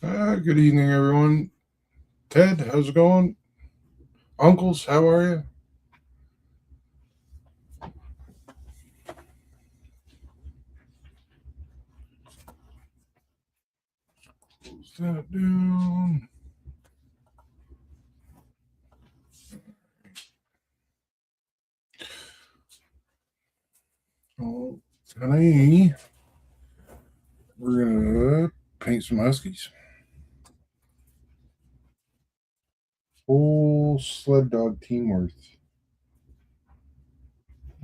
Good evening, everyone. Ted, how's it going? Uncles, how are you? Close that down. Oh, today we're gonna paint some huskies. Whole sled dog team worth.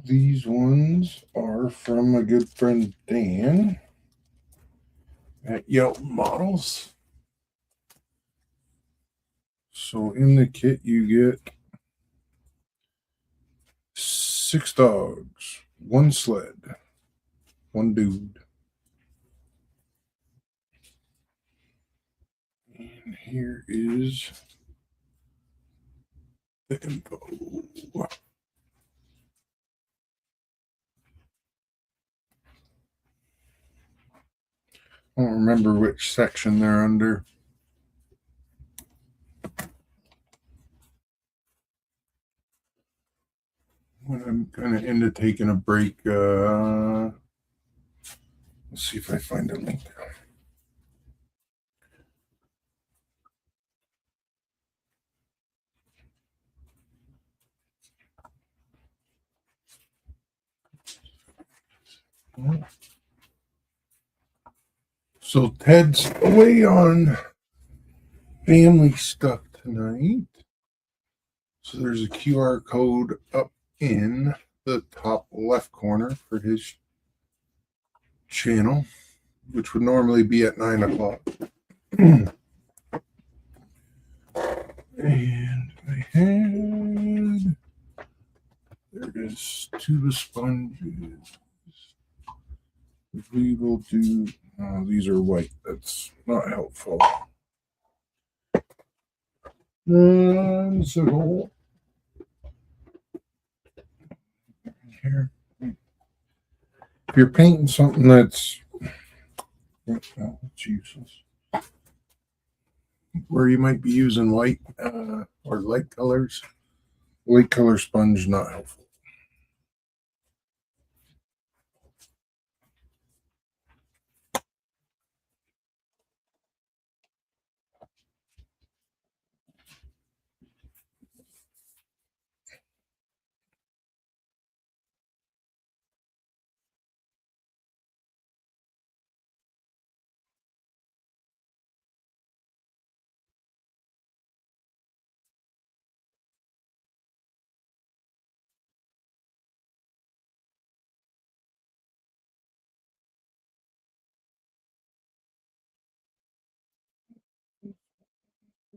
These ones are from my good friend Dan at Yelton Models. So in the kit you get 6 dogs, one sled, one dude. And here is the info. I don't remember which section they're under. When I'm kind of into taking a break, let's see if I find a link. So Ted's away on family stuff tonight. So there's a QR code up in the top left corner for his channel, which would normally be at 9 o'clock. And I had, there it is, tuba sponges. We will do, these are white, that's not helpful. So here, if you're painting something that's useless, where you might be using white or light colors, light color sponge not helpful.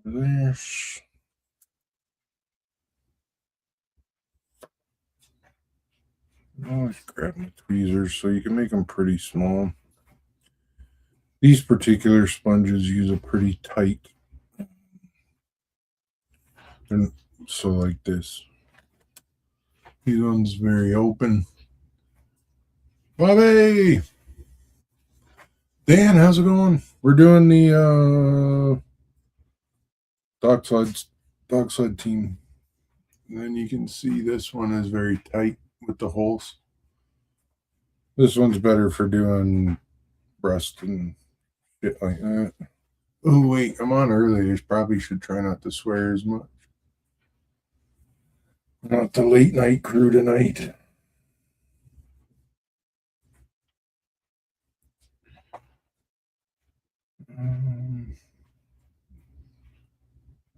This. I always grab my tweezers so you can make them pretty small. These particular sponges use a pretty tight, and so like this. These ones very open. Bobby, Dan, how's it going? We're doing the dog sled team. And then you can see this one is very tight with the holes. This one's better for doing breast and shit like that. Oh wait, I'm on early. I probably should try not to swear as much. Not the late night crew tonight.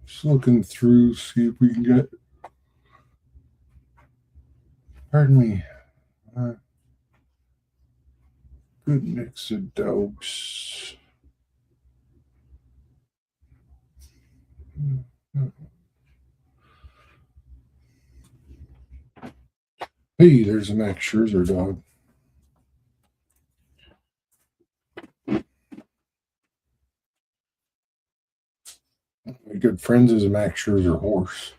Just looking through, see if we can get. Pardon me. Good mix of dogs. Hey, there's a Max Scherzer dog. My good friends is a Max Scherzer horse.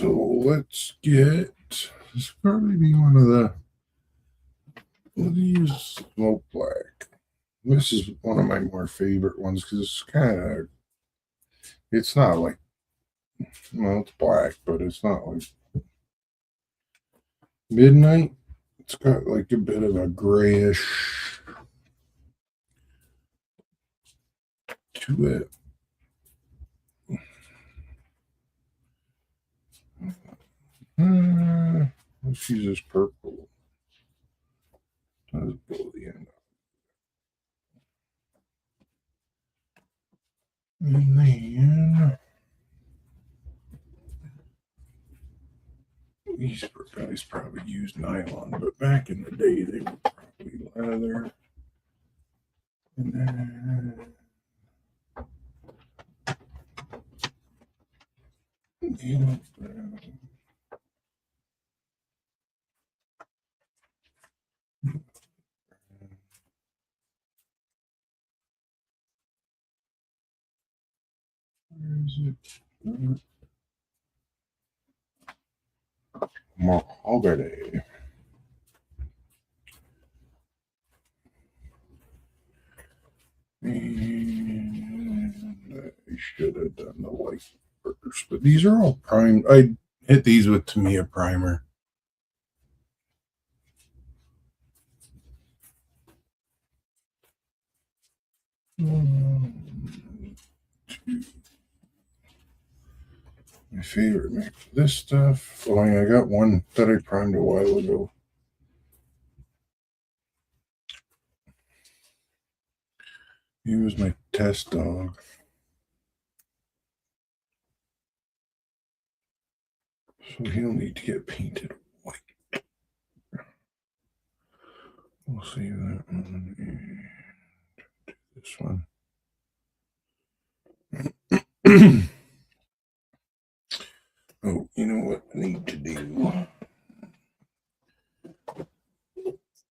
So let's get, this will probably be one of the, we'll use smoke black. This is one of my more favorite ones because it's kind of, it's not like, well, it's black, but it's not like midnight. It's got like a bit of a grayish to it. Let's use this purple. Let's blow the end up. And then these guys probably used nylon, but back in the day they were probably leather. And then where is it? Mahogany. And I should have done the white first, but these are all primed. I hit these with Tamiya primer. My favorite mix. This stuff. Oh, I got one that I primed a while ago. He was my test dog. So he'll need to get painted white. We'll save that one. And this one. Oh, you know what I need to do?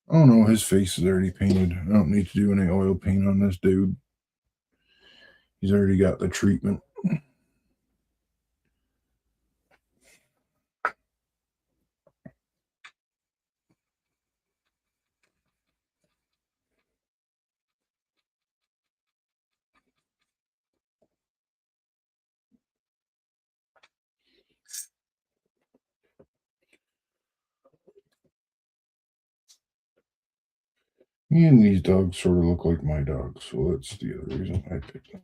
Oh no, his face is already painted. I don't need to do any oil paint on this dude. He's already got the treatment. And these dogs sort of look like my dogs, so that's the other reason I picked them.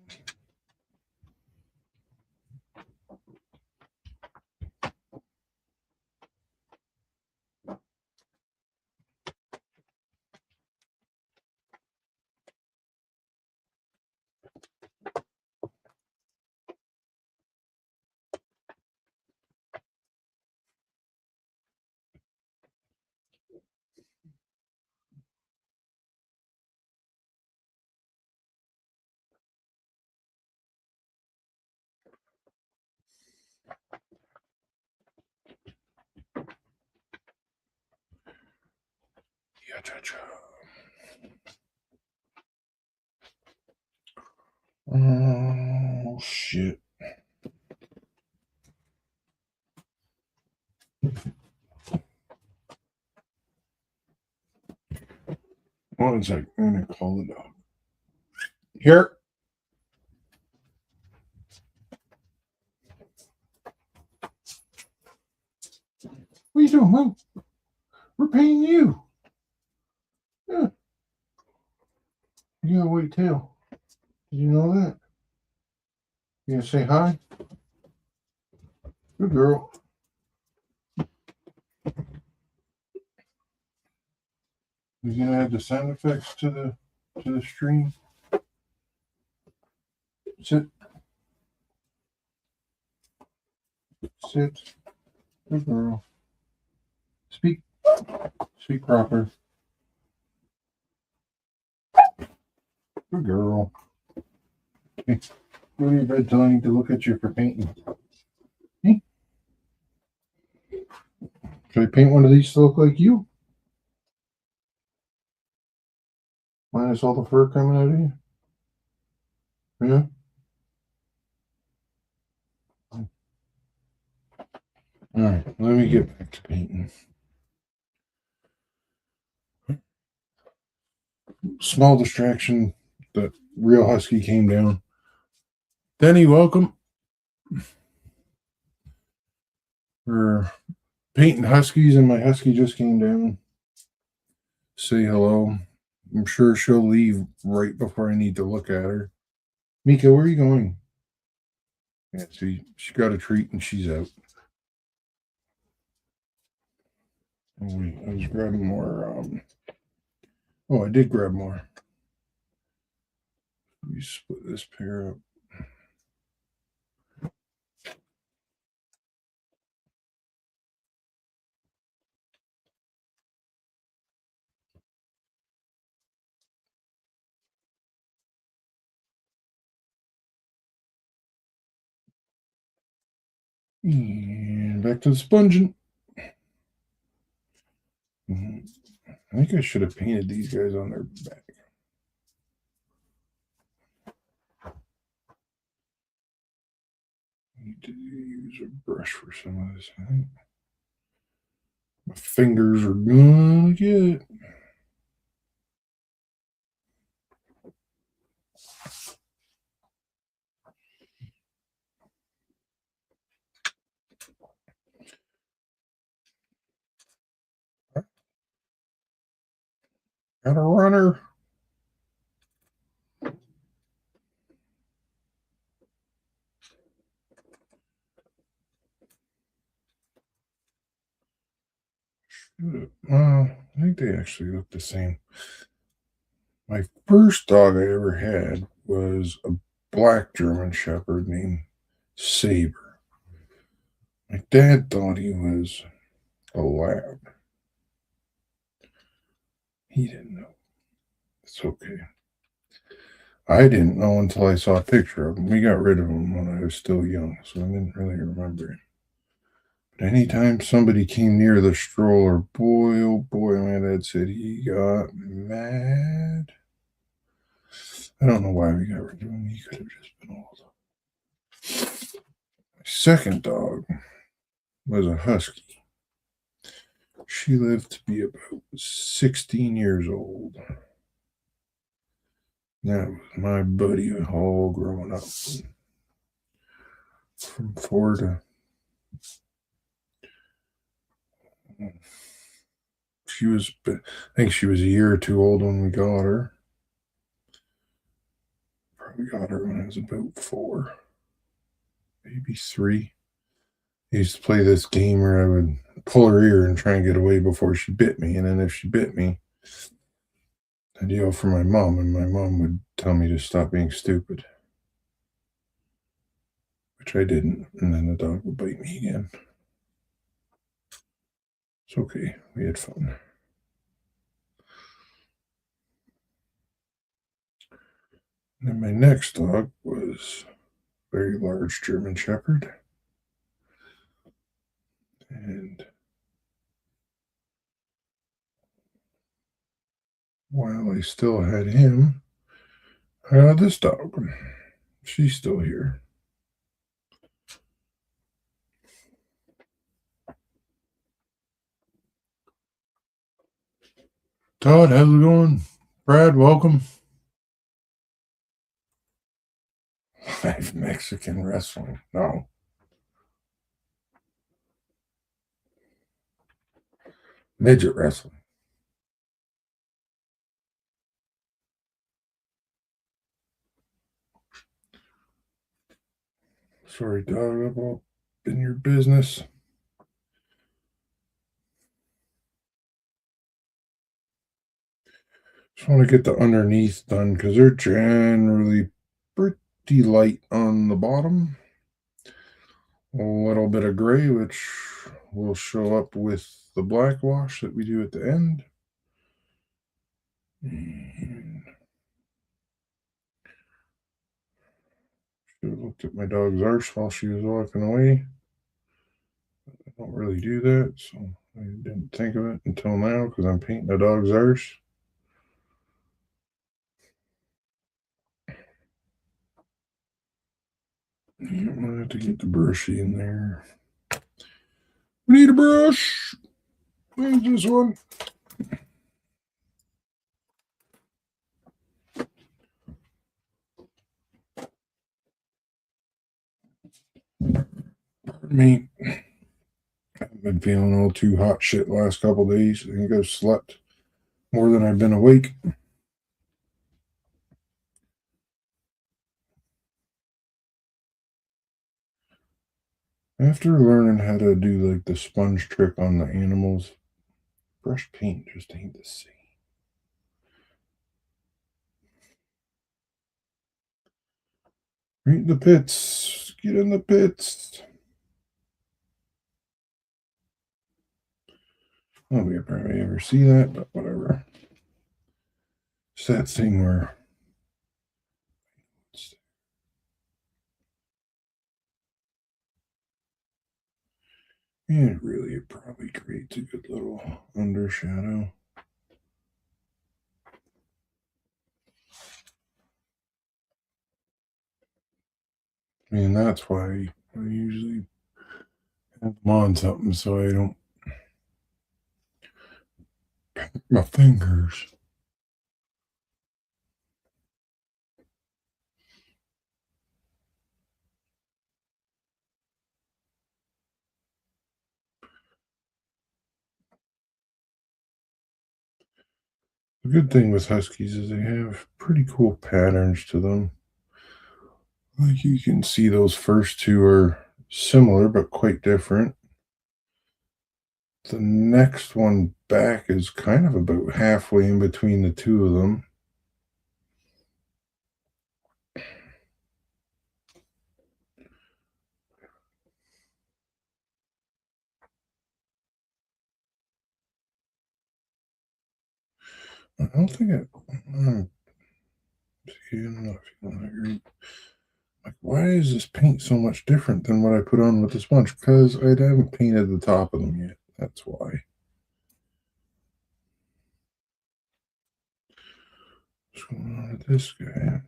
Yeah, cha-cha. Oh, shit. One sec. I'm going to call the dog. Here. What are you doing, Mom? We're paying you. Yeah. You got a white tail. Did you know that? You gonna say hi? Good girl. You gonna add the sound effects to the stream? Sit. Sit. Good girl. Speak. Speak proper. Good girl. Hey, go to your bed till I need to look at you for painting. Hey. Should I paint one of these to look like you? Minus all the fur coming out of you? Yeah? All right, let me get back to painting. Small distraction. The real husky came down. Denny, welcome. We're painting huskies, and my husky just came down. Say hello. I'm sure she'll leave right before I need to look at her. Mika, where are you going? Yeah, see, she got a treat and she's out. Oh, wait, I was grabbing more. Oh, I did grab more. Let me split this pair up. And back to the sponging. I think I should have painted these guys on their back. I need to use a brush for some of this. I think my fingers are gonna get. Got a runner. I think they actually look the same. My first dog I ever had was a black German Shepherd named Saber. My dad thought he was a lab. He didn't know. It's okay. I didn't know until I saw a picture of him. We got rid of him when I was still young, so I didn't really remember him. But anytime somebody came near the stroller, boy, oh boy, my dad said he got mad. I don't know why we got rid of him. He could have just been old. My second dog was a husky. She lived to be about 16 years old. That was my buddy all growing up. From 4 to she was, I think she was a year or two old when we got her. Probably got her when I was about 4, maybe 3. I used to play this game where I would pull her ear and try and get away before she bit me. And then if she bit me, I'd yell for my mom, and my mom would tell me to stop being stupid, which I didn't. And then the dog would bite me again. It's okay. We had fun. And then my next dog was a very large German Shepherd. And while I still had him, this dog, she's still here. Todd, how's it going? Brad, welcome. Live Mexican wrestling. No. Midget wrestling. Sorry, dog, I've all been your business. Just want to get the underneath done because they're generally pretty light on the bottom. A little bit of gray, which will show up with the black wash that we do at the end. And should have looked at my dog's arse while she was walking away. I don't really do that, so I didn't think of it until now because I'm painting the dog's arse. I'm gonna have to get the brushy in there. We need a brush. There's this one. Pardon me. I've been feeling all too hot shit the last couple days. I think I've slept more than I've been awake. After learning how to do like the sponge trick on the animals, brush paint just ain't the same. Right in the pits. Get in the pits. I don't think I probably ever see that, but whatever. It's that thing where it probably creates a good little undershadow. I mean, that's why I usually have them on something so I don't paint my fingers. The good thing with Huskies is they have pretty cool patterns to them. Like you can see those first two are similar but quite different. The next one back is kind of about halfway in between the two of them. I don't think I'm not feeling that great. Like, why is this paint so much different than what I put on with the sponge? Because I haven't painted the top of them yet. That's why. What's going on with this guy?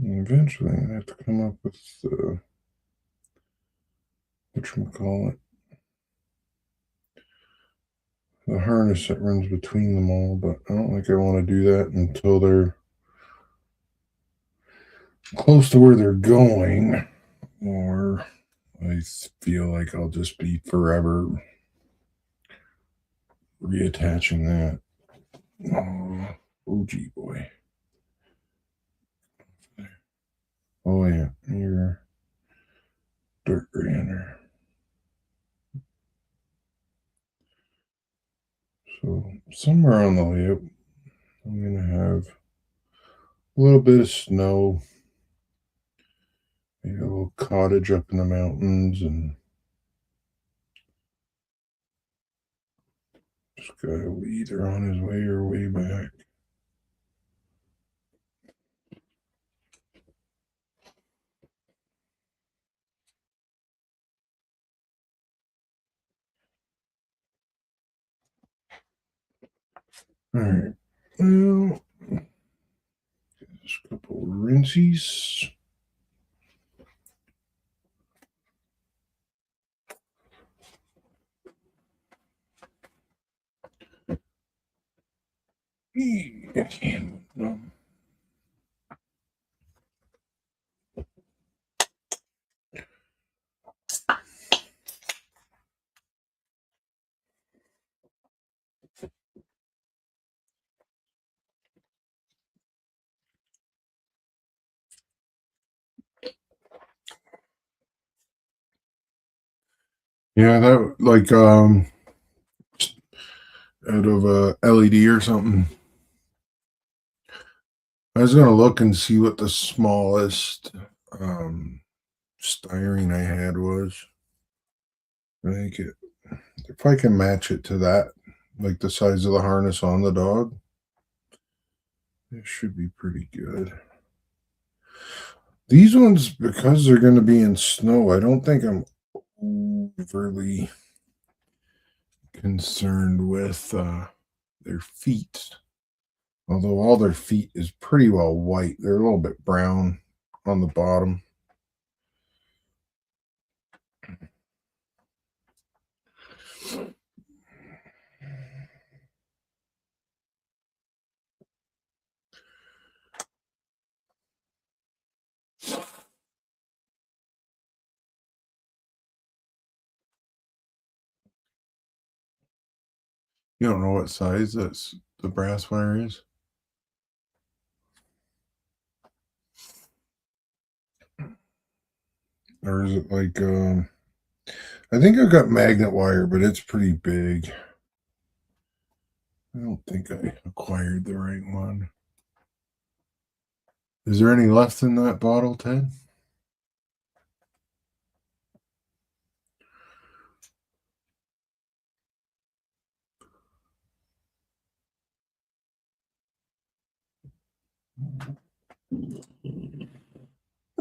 And eventually, I have to come up with whatchamacallit, the harness that runs between them all, but I don't think I want to do that until they're close to where they're going, or I feel like I'll just be forever reattaching that. Oh, gee, boy. Oh, yeah, you're dirt grander. So, somewhere on the layout, I'm going to have a little bit of snow, maybe a little cottage up in the mountains, and this guy will be either on his way or way back. All right. Well, just a couple of rinsies. Yeah, that like out of a LED or something. I was gonna look and see what the smallest styrene I had was. I think if I can match it to that, like the size of the harness on the dog, It should be pretty good. These ones, because they're going to be in snow, I don't think I'm overly concerned with their feet. Although all their feet is pretty well white. They're a little bit brown on the bottom. You don't know what size the brass wire is? Or is it like I think I've got magnet wire, but it's pretty big. I don't think I acquired the right one. Is there any left in that bottle, Ted?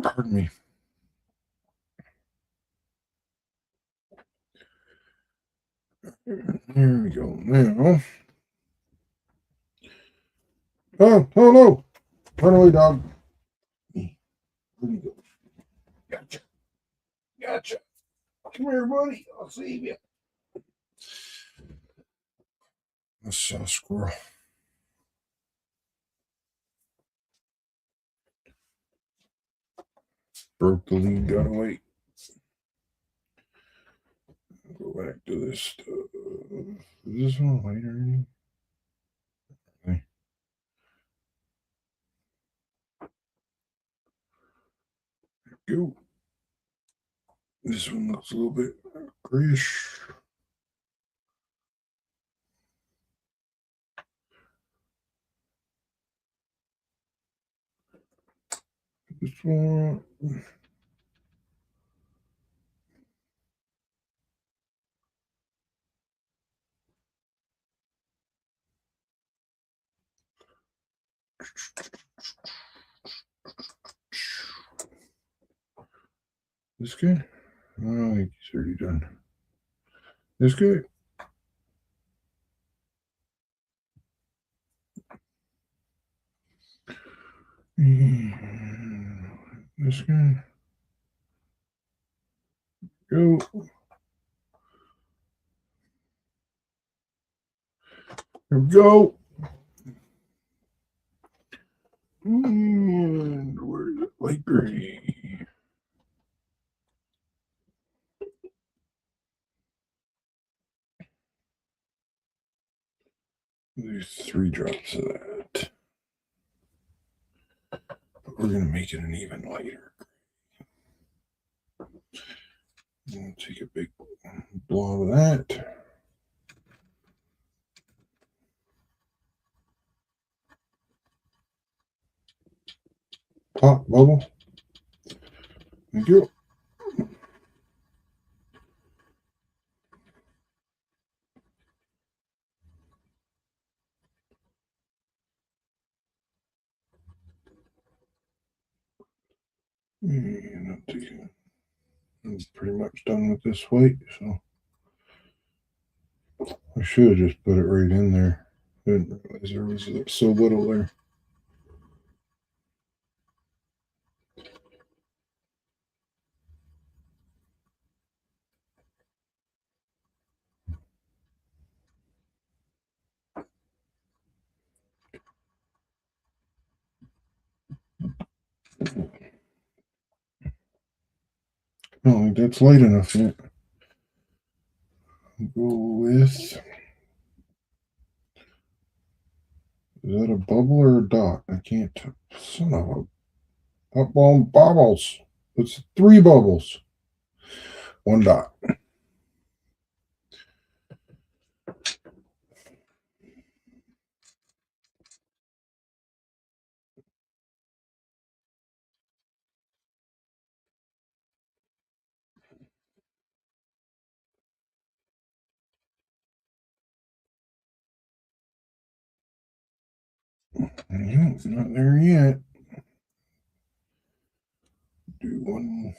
Pardon me. Here we go. Now. Oh no! Run away, dog. Where you go? Gotcha. Gotcha. Come here, buddy. I'll save you. I saw a squirrel. Broke the lead, got away. Go back to this stuff. Is this one white already? Okay. Go. This one looks a little bit grayish. This one. This good? I think he's already done. This good? This good? Go. Here we go. And where's it? Light gray. There's 3 drops of that. But we're going to make it an even lighter. We'll take a big blob of that. Top bubble. Thank you. And I'm pretty much done with this white, so I should have just put it right in there. I didn't realize there was so little there. I don't think that's light enough yet. Go with. Is that a bubble or a dot? I can't. Son of a. Up on bubbles. It's 3 bubbles. 1 dot. It's not there yet. Do one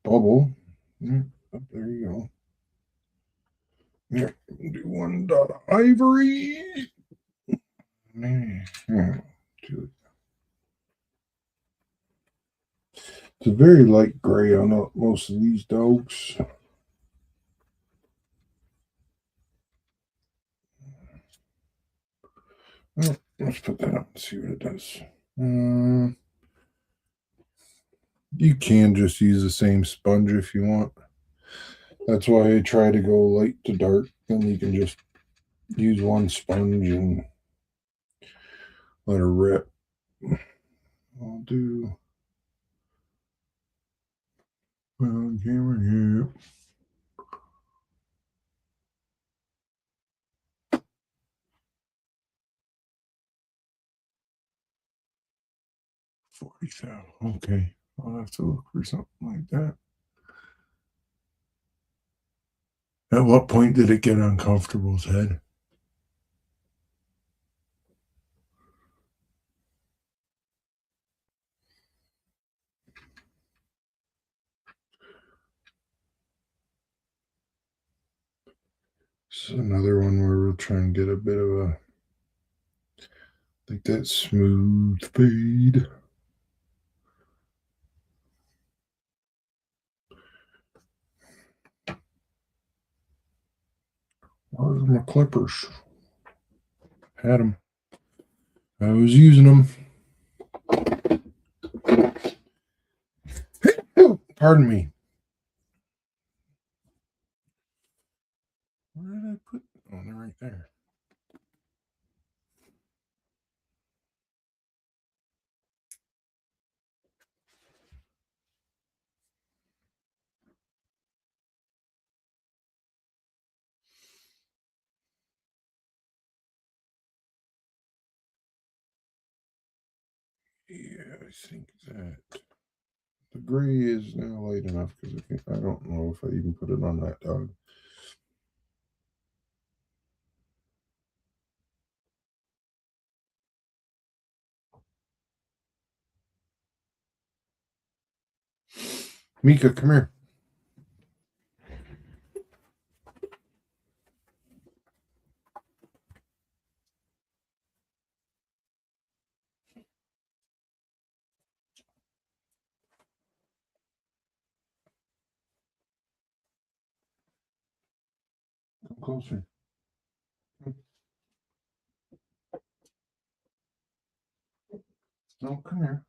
bubble. Yeah, up there you go. Yeah, do one dot of ivory. Yeah, do it's a very light gray on most of these dogs. Well, let's put that up and see what it does. You can just use the same sponge if you want. That's why I try to go light to dark. Then you can just use one sponge and let her rip. I'll do on camera here. $40,000. Okay, I'll have to look for something like that. At what point did it get uncomfortable's head? This is another one where we'll try and get a bit of a like that smooth fade. Where's my clippers? Had them. I was using them. Pardon me. Where did I put? Oh, they're right there. Yeah, I think that the gray is now light enough because I don't know if I even put it on that dog. Mika, come here. Come closer. No, come here.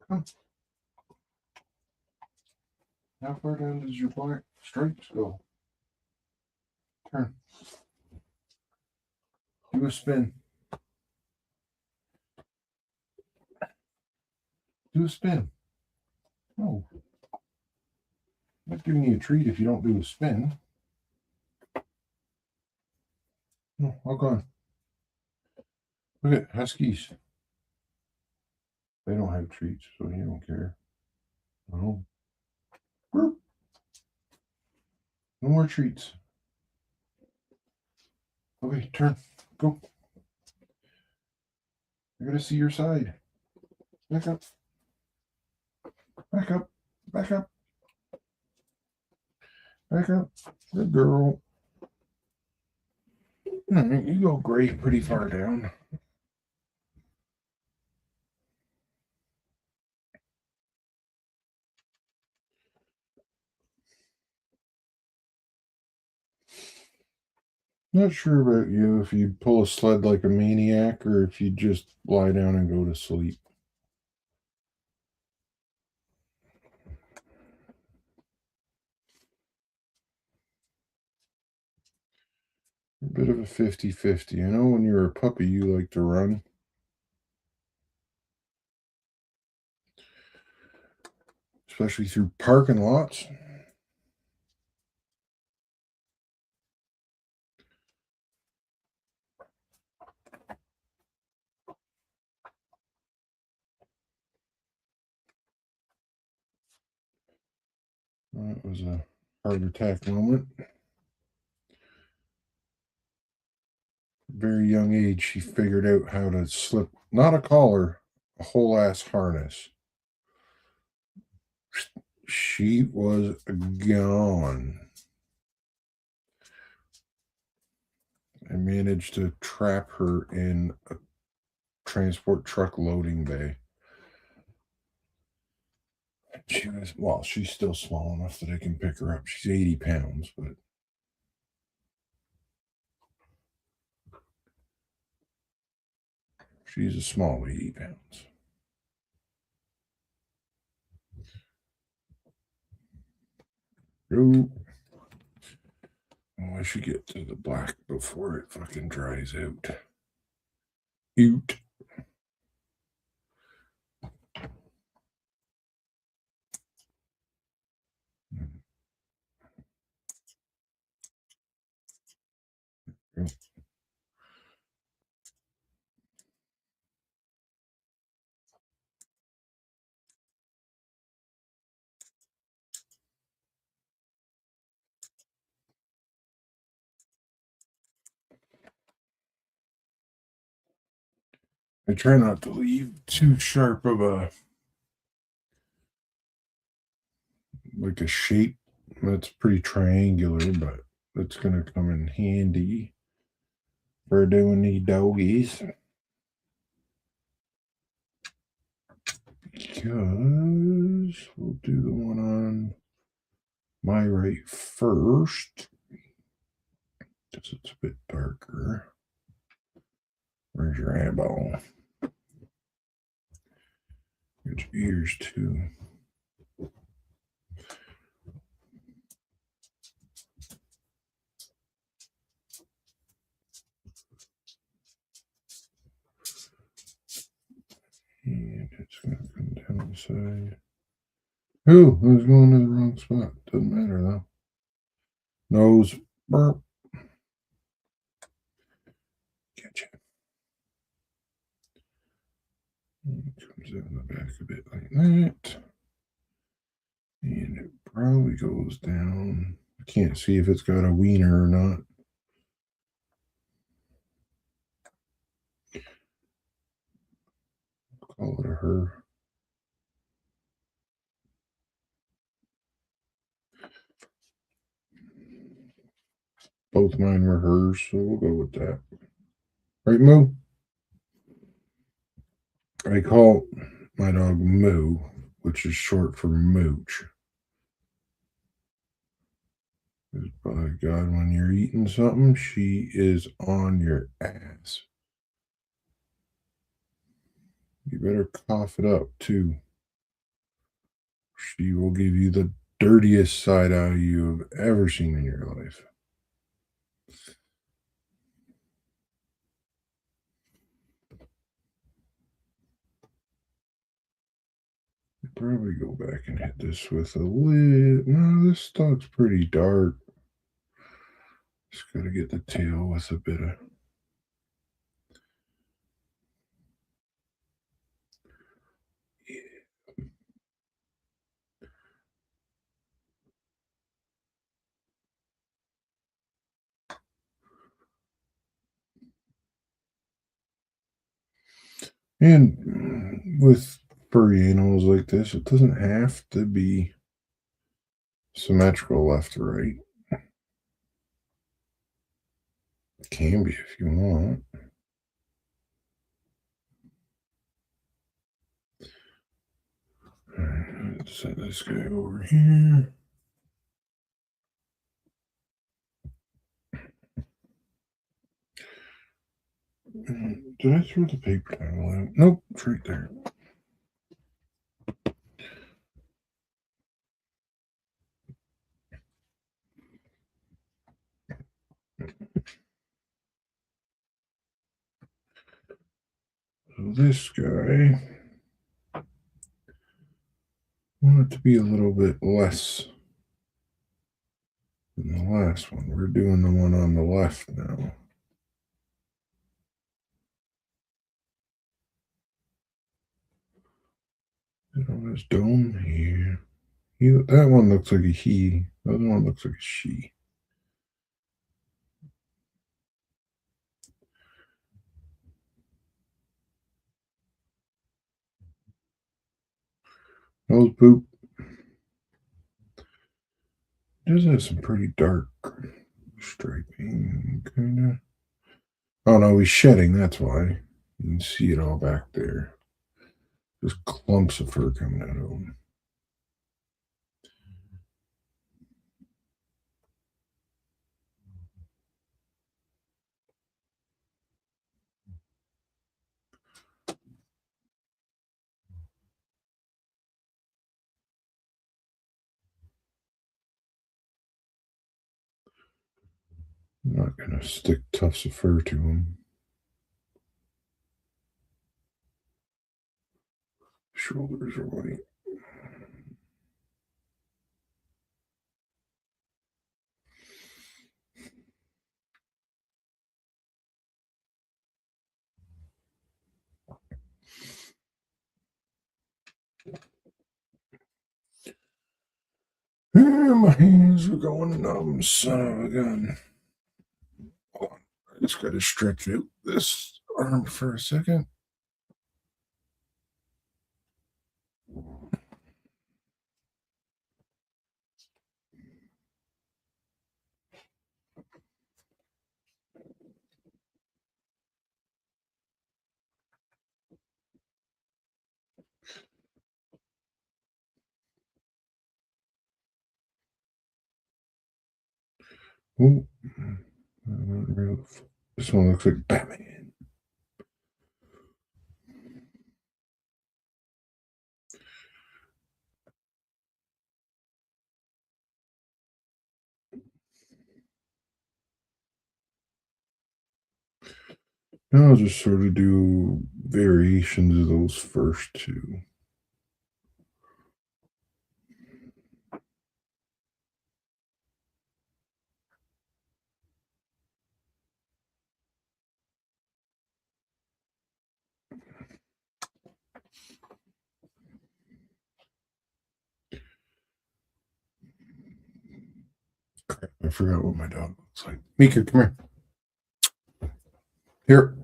Come. How far down does your black stripes go? Turn. Do a spin. Do a spin. No. I'm not giving you a treat if you don't do a spin. No, all gone. Look at Huskies. They don't have treats, so you don't care. No. No more treats. Okay, turn. Go. I gotta see your side. Back up. Back up. Back up. Back up. Good girl. All right, you go gray pretty far down. Not sure about you if you pull a sled like a maniac or if you just lie down and go to sleep. A bit of a 50-50. I know when you're a puppy, you like to run. Especially through parking lots. That was a heart attack moment. very young age, she figured out how to slip not a collar, a whole ass harness. She was gone. I managed to trap her in a transport truck loading bay. She's still small enough that I can pick her up. She's 80 pounds, but she's a small 80 pounds. Ooh. Oh, I should get to the black before it fucking dries out. Oot. I try not to leave too sharp of a like a shape that's pretty triangular, but it's gonna come in handy for doing these doggies. Because we'll do the one on my right first. Because it's a bit darker. Where's your eyeball? Get your ears too. And it's going to come down the side. Oh, I was going to the wrong spot. Doesn't matter though. Nose, burp. Gotcha. It comes down the back a bit like that. And it probably goes down. I can't see if it's got a wiener or not. Call it a her. Both mine were hers, so we'll go with that. Right, Moo? I call my dog Moo, which is short for mooch. By God, when you're eating something, she is on your ass. You better cough it up, too. She will give you the dirtiest side eye you have ever seen in your life. Probably go back and hit this with a lid. No, this dog's pretty dark. Just got to get the tail with a bit of. And with furry animals like this, it doesn't have to be symmetrical left to right. It can be if you want. All right, let's set this guy over here. Did I throw the paper towel out? Nope, it's right there. So this guy, I want it to be a little bit less than the last one. We're doing the one on the left now. And on this dome here, that one looks like a he. The other one looks like a she. Nose poop. It does have some pretty dark striping, kind of. Oh no, he's shedding. That's why. You can see it all back there. Just clumps of fur coming out of him. I'm not gonna stick tufts of fur to him. Shoulders are white. My hands are going numb, son of a gun. Hold on. I just gotta stretch out this arm for a second. Ooh. This one looks like Batman. Now I'll just sort of do variations of those first two. Crap, I forgot what my dog looks like. Mika, come here. Here.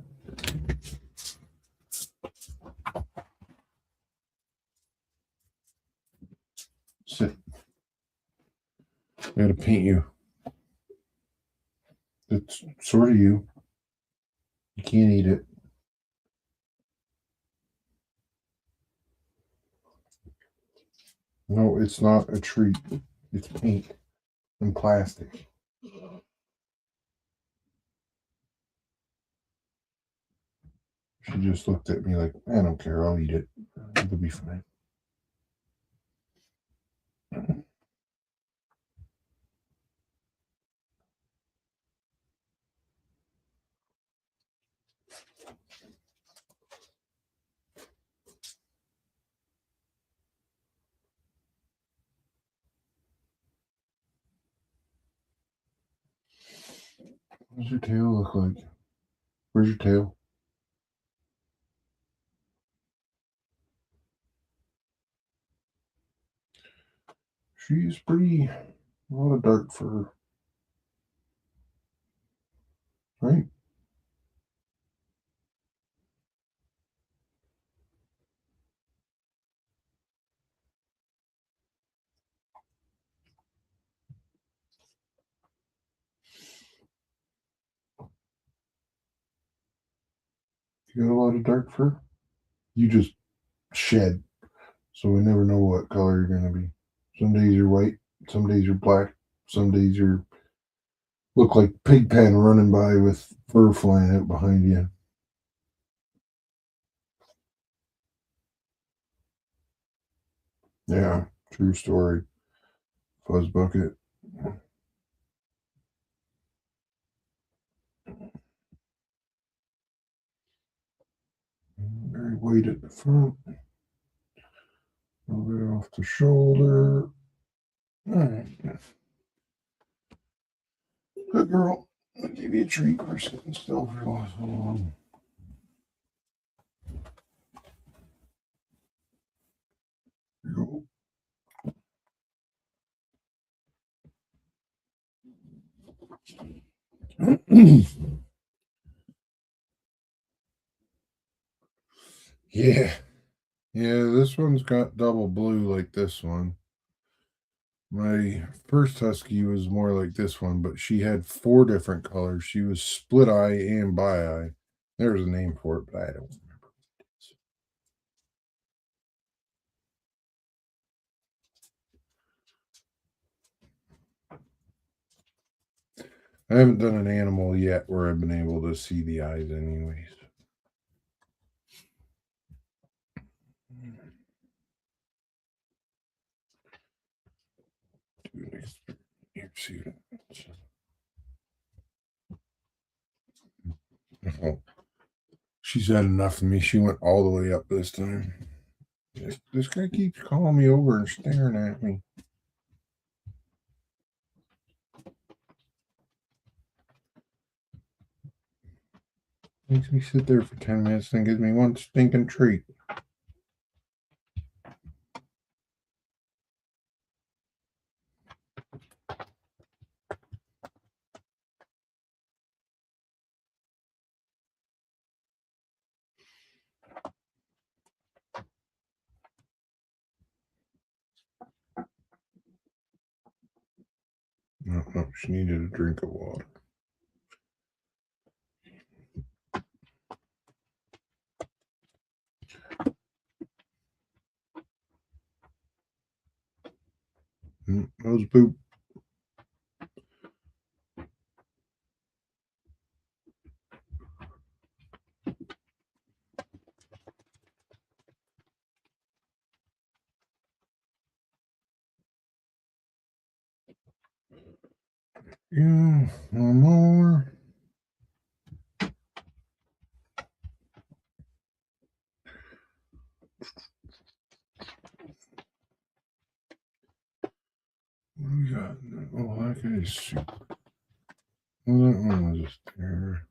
Sit. I gotta paint you. It's sort of you. You can't eat it. No, it's not a treat. It's paint and plastic. She just looked at me like, I don't care. I'll eat it. It'll be fine. What does your tail look like? Where's your tail? She's pretty, a lot of dark fur, right? You got a lot of dark fur? You just shed, so we never know what color you're going to be. Some days you're white, some days you're black, some days you're look like Pigpen running by with fur flying out behind you. Yeah, true story. Fuzz bucket. Very white at the front. A little bit off the shoulder. All right. Good girl. I'll give you a treat. We're sitting still for so long. Here you go. Yeah. Yeah, this one's got double blue like this one. My first husky was more like this one, but she had 4 different colors. She was split eye and bi eye. There's a name for it, but I don't remember. I haven't done an animal yet where I've been able to see the eyes, anyways. Do an experiment here, see what happens. Oh, she's had enough of me. She went all the way up this time. This guy keeps calling me over and staring at me. Makes me sit there for 10 minutes and gives me one stinking treat. No, no, she needed a drink of water. Nose boop. Yeah, one more. What do we got? Oh, that guy's super. Well, that one was just there.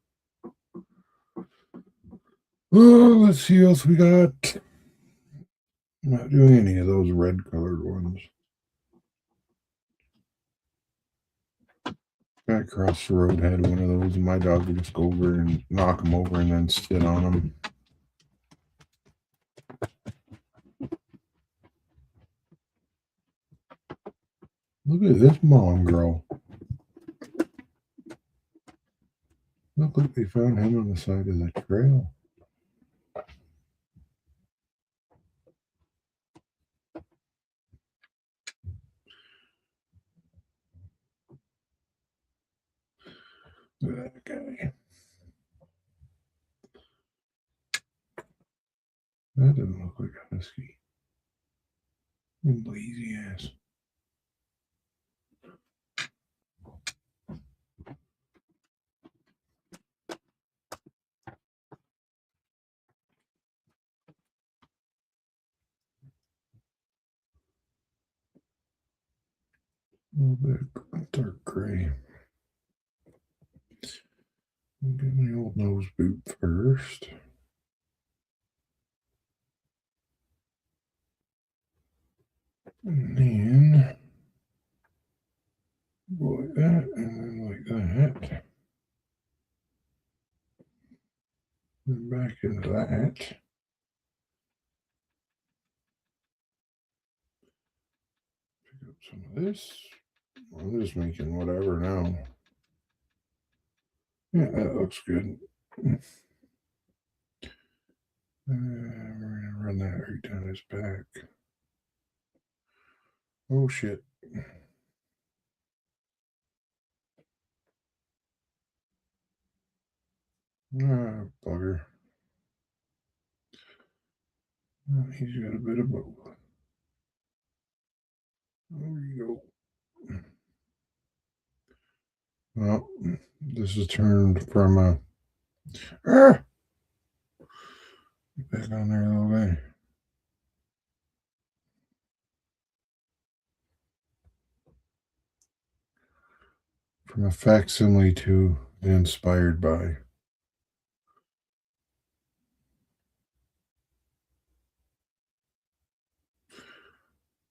Oh, let's see what else we got. I'm not doing any of those red colored ones. Guy across the road had one of those, and my dog would just go over and knock him over and then sit on him. Look at this mongrel. Look like they found him on the side of the trail. Look at that guy. That doesn't look like a husky. Lazy ass. A little bit dark gray. I'll get my old nose boot first. And then go like that, and then like that. And back into that. Pick up some of this. I'm just making whatever now. Yeah, that looks good. We're gonna run that right down his back. Oh shit. Ah, bugger. He's got a bit of both. There you go. Well, this is turned from a. Ah! Get back on there, little guy. From a facsimile to inspired by.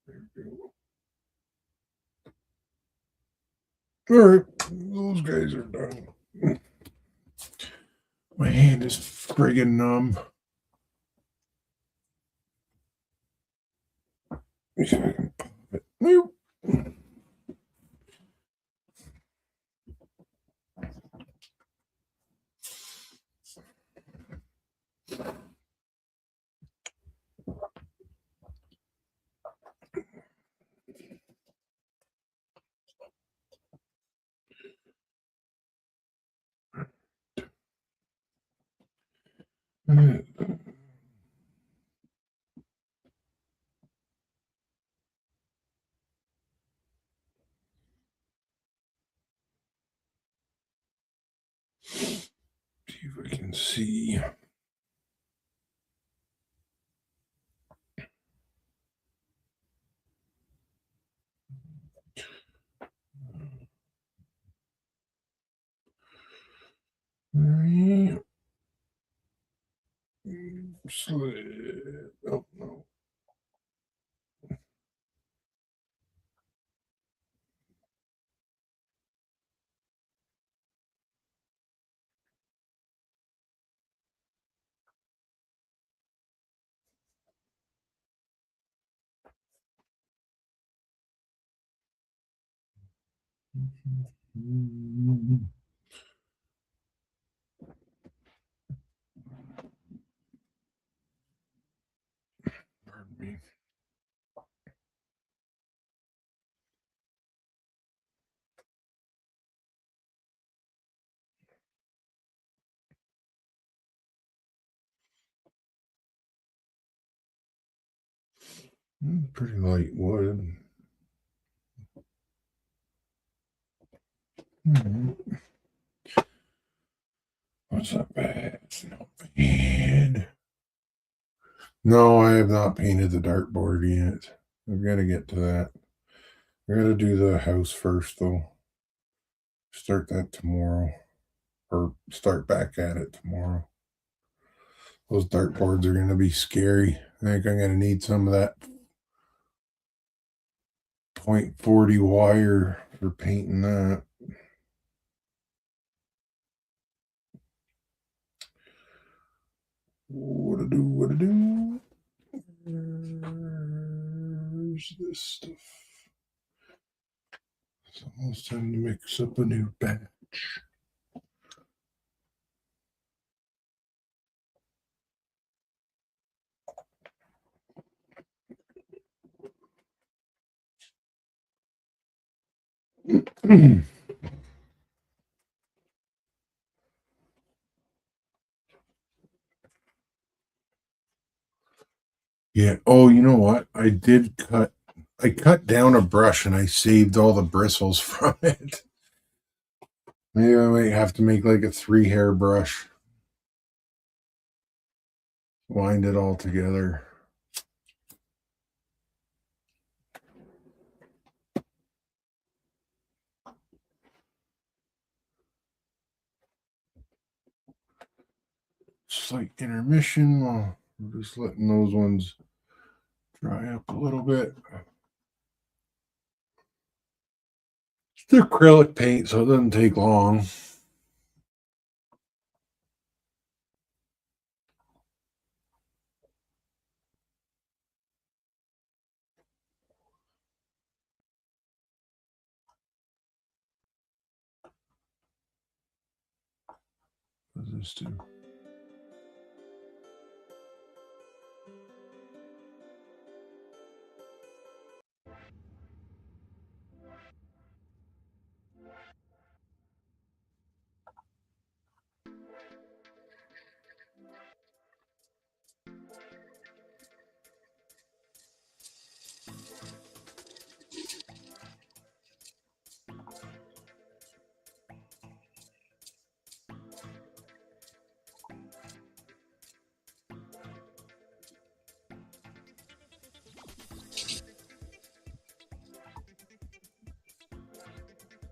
There we go. All right, those guys are done. My hand is friggin' numb. See if I can pop it. Whoop. See if I can see. Slid. Oh no. Pardon me. Pretty light wood. What's that bad? It's not bad. No, I have not painted the dartboard yet. I've got to get to that. I got to do the house first, though. Start that tomorrow, or start back at it tomorrow. Those dartboards are going to be scary. I think I'm going to need some of that .40 wire for painting that. What to do? What to do? Where's this stuff? It's almost time to mix up a new batch. Yeah. Oh, you know what? I cut down a brush and I saved all the bristles from it. Maybe I might have to make like a 3-hair brush. Wind it all together. Just like intermission. Well, we're just letting those ones dry up a little bit. It's acrylic paint, so it doesn't take long. What does this do?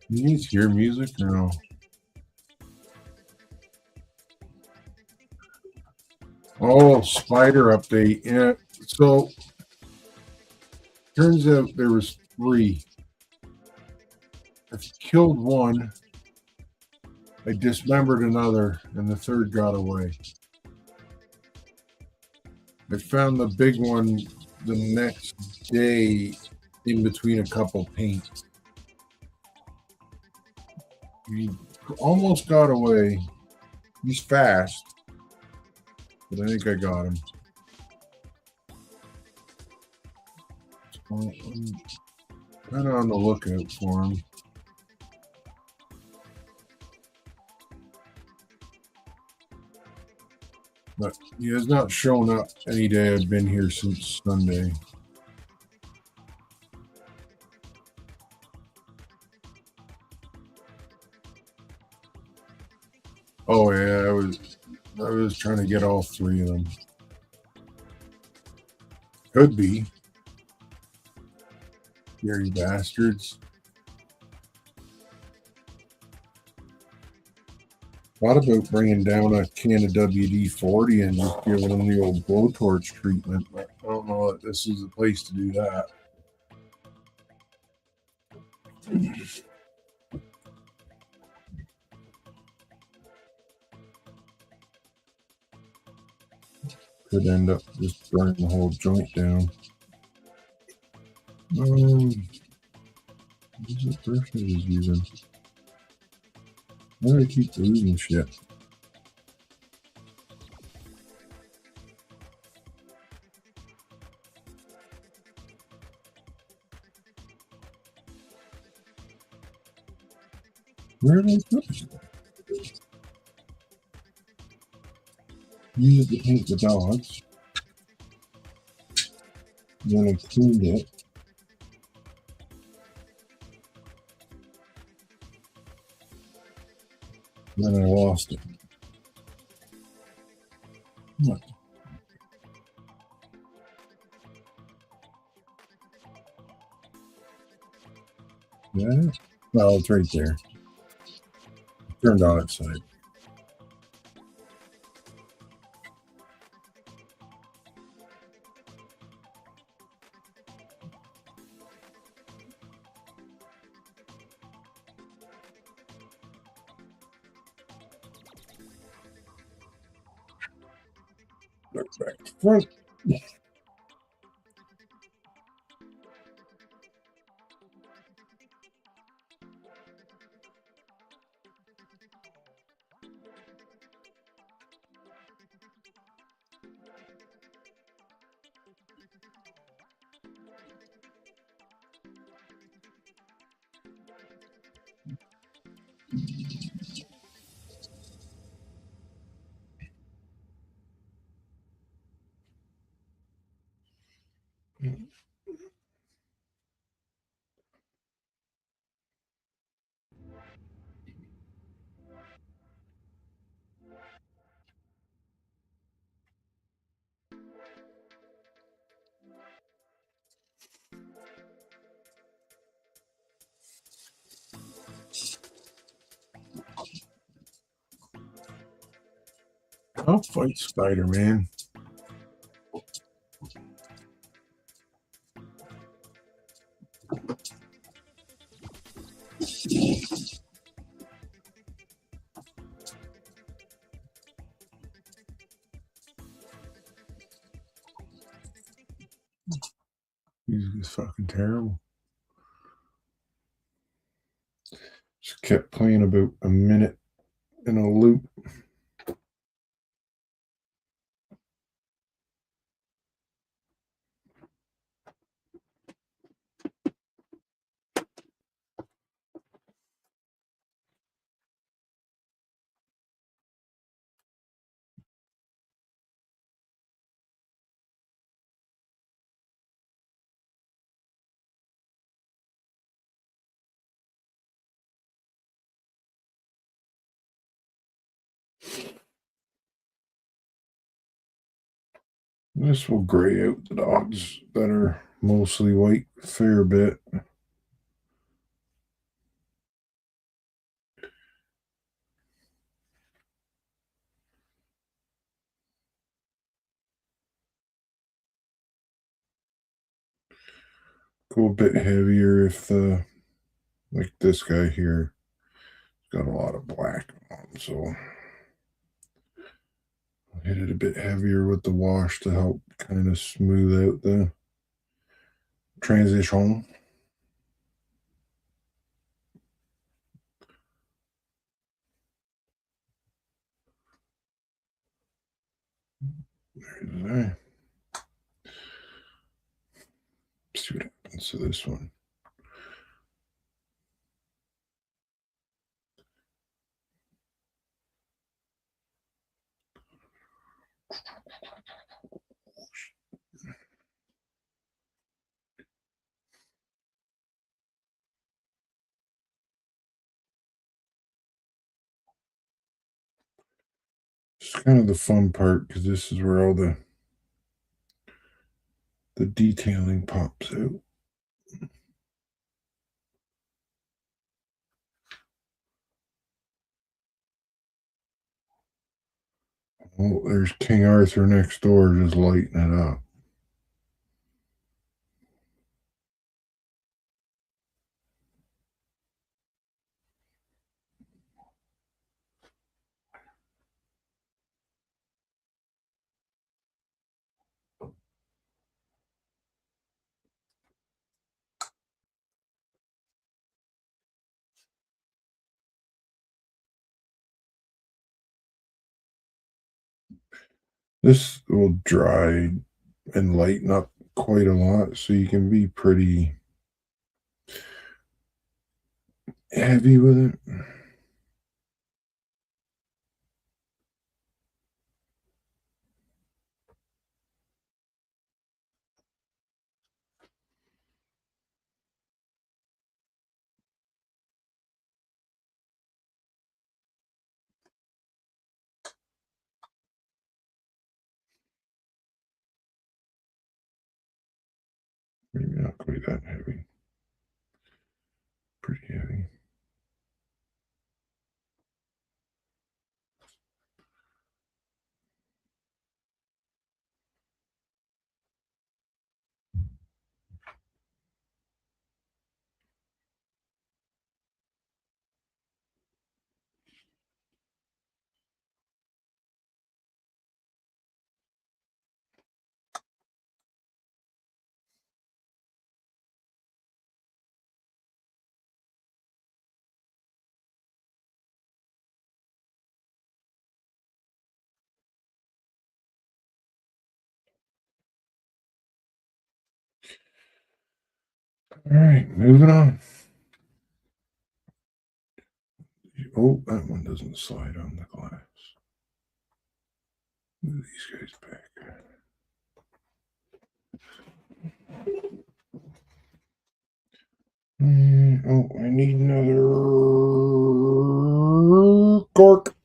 You need to hear music or no? Oh, spider update. Yeah. So turns out there was 3. I killed one. I dismembered another, and the third got away. I found the big one the next day in between a couple paints. He almost got away. He's fast, but I think I got him. I'm kind of on the lookout for him. But he has not shown up any day I've been here since Sunday. Oh yeah, I was trying to get all three of them. Could be. Scary bastards. Thought about bringing down a can of WD-40 and just giving them the old blowtorch treatment, but I don't know that this is the place to do that. Could end up just burning the whole joint down. What's the person I was using? Why do I keep losing shit? Where did I put it? Use it to paint the dogs. Then I cleaned it. Then I lost it. What? Yeah. Well, it's right there. Turned on its side. Look back to front. I'll fight Spider-Man. He's just fucking terrible. Just kept playing about a minute in a loop. This will gray out the dogs that are mostly white a fair bit. Go a bit heavier if like this guy here got a lot of black on, so I'll hit it a bit heavier with the wash to help kind of smooth out the transition. There's that. See what happens to this one. It's kind of the fun part because this is where all the detailing pops out. Oh, there's King Arthur next door just lighting it up. This will dry and lighten up quite a lot, so you can be pretty heavy with it. Maybe not quite that heavy. Pretty heavy. All right, moving on. Oh, that one doesn't slide on the glass. Move these guys back. Oh, I need another cork.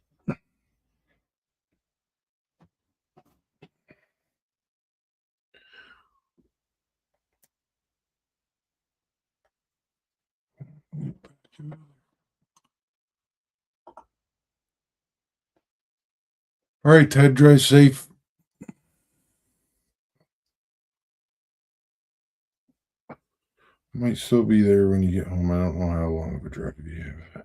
All right, Ted, drive safe. Might still be there when you get home. I don't know how long of a drive you have.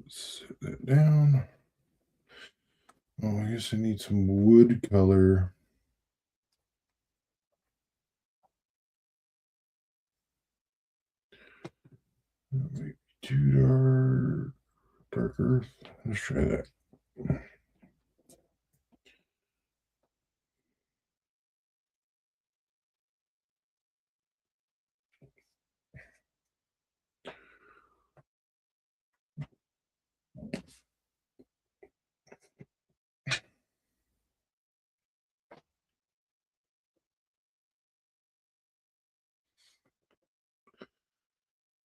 Set that down. Oh, I guess I need some wood color. Maybe too dark earth. Let's try that.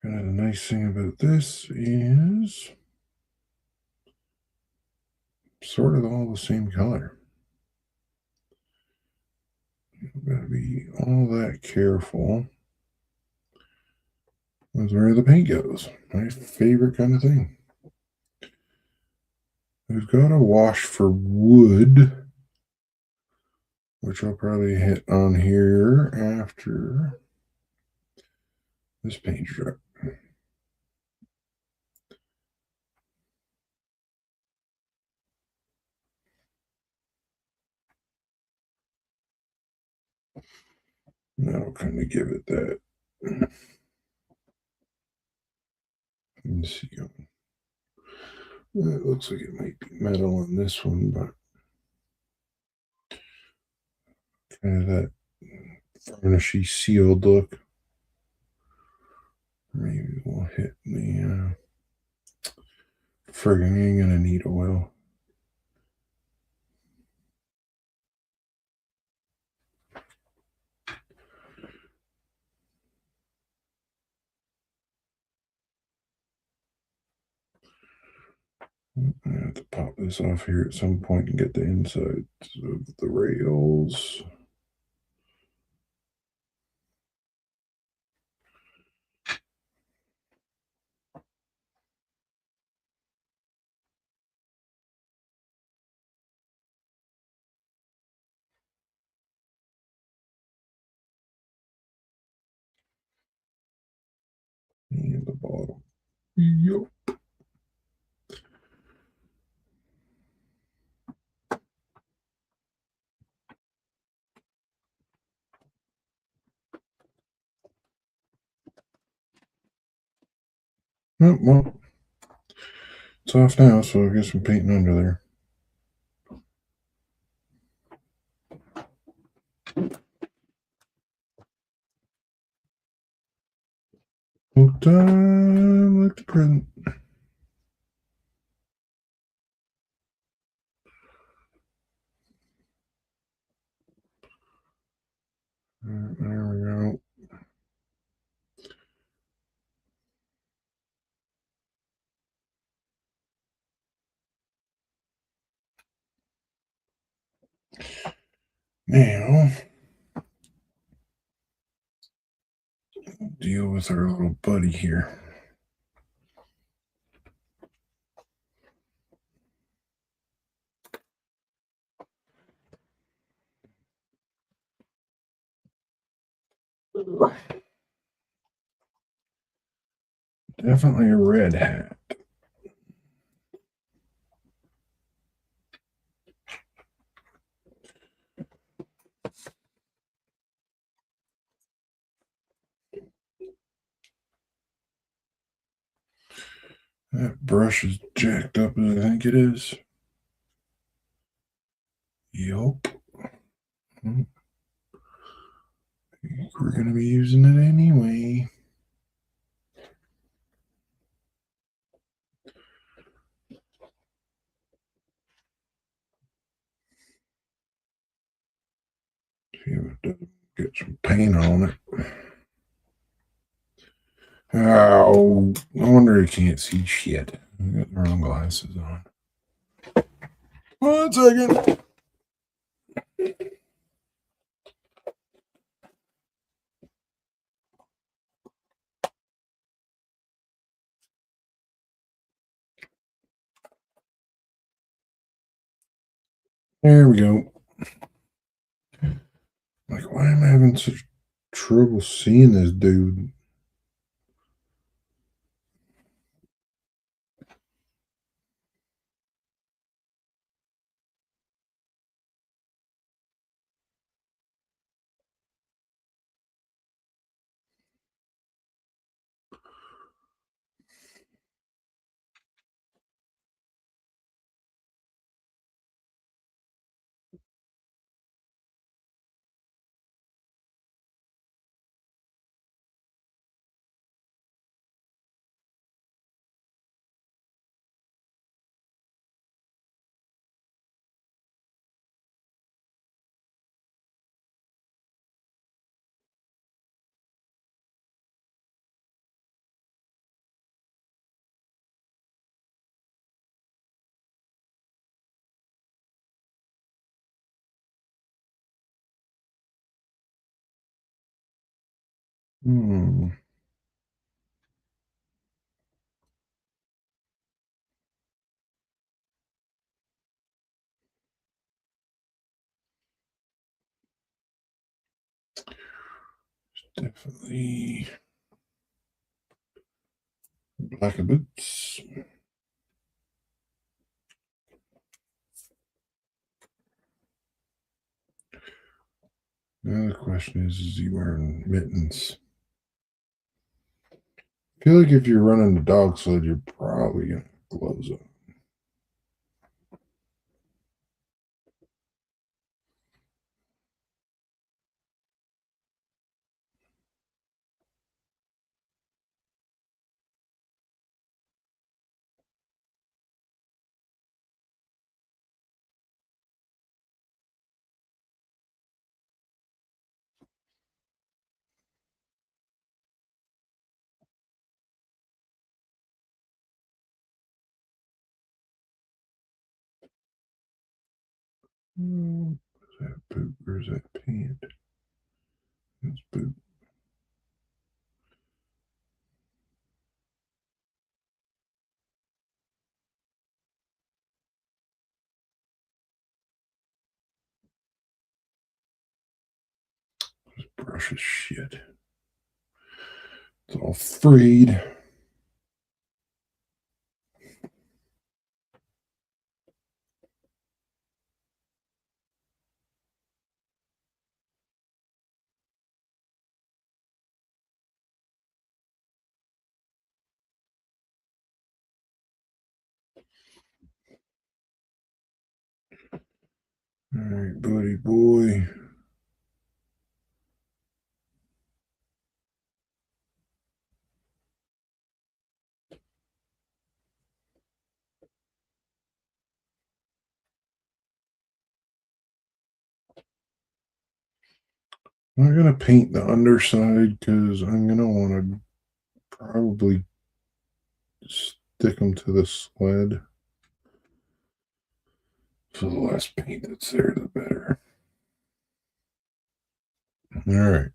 And the nice thing about this is sort of all the same color. You've got to be all that careful with where the paint goes. My favorite kind of thing. We've got a wash for wood, which I'll probably hit on here after this paint dry. I'll kind of give it that. Let's see. It looks like it might be metal on this one, but kind of that varnishy sealed look. Maybe we'll hit the friggin' ain't gonna need oil. I have to pop this off here at some point and get the insides of the rails. And the bottom. Yup. Oh, well, it's off now, so I'll get some painting under there. Old time like the present. There we go. Now, deal with our little buddy here. Definitely a red hat. That brush is jacked up as I think it is. Yup. I think we're going to be using it anyway. See if it doesn't get some paint on it. Oh, no wonder I can't see shit. I got the wrong glasses on. 1 second. There we go. Like, why am I having such trouble seeing this dude? Hmm. Definitely black boots. Now the question is he wearing mittens? I feel like if you're running the dog sled, you're probably going to have gloves on. Is that boot or is that pant? That's boot. This brush is shit. It's all frayed. All right, buddy boy. I'm going to paint the underside because I'm going to want to probably stick them to the sled. So the less paint that's there, the better. All right.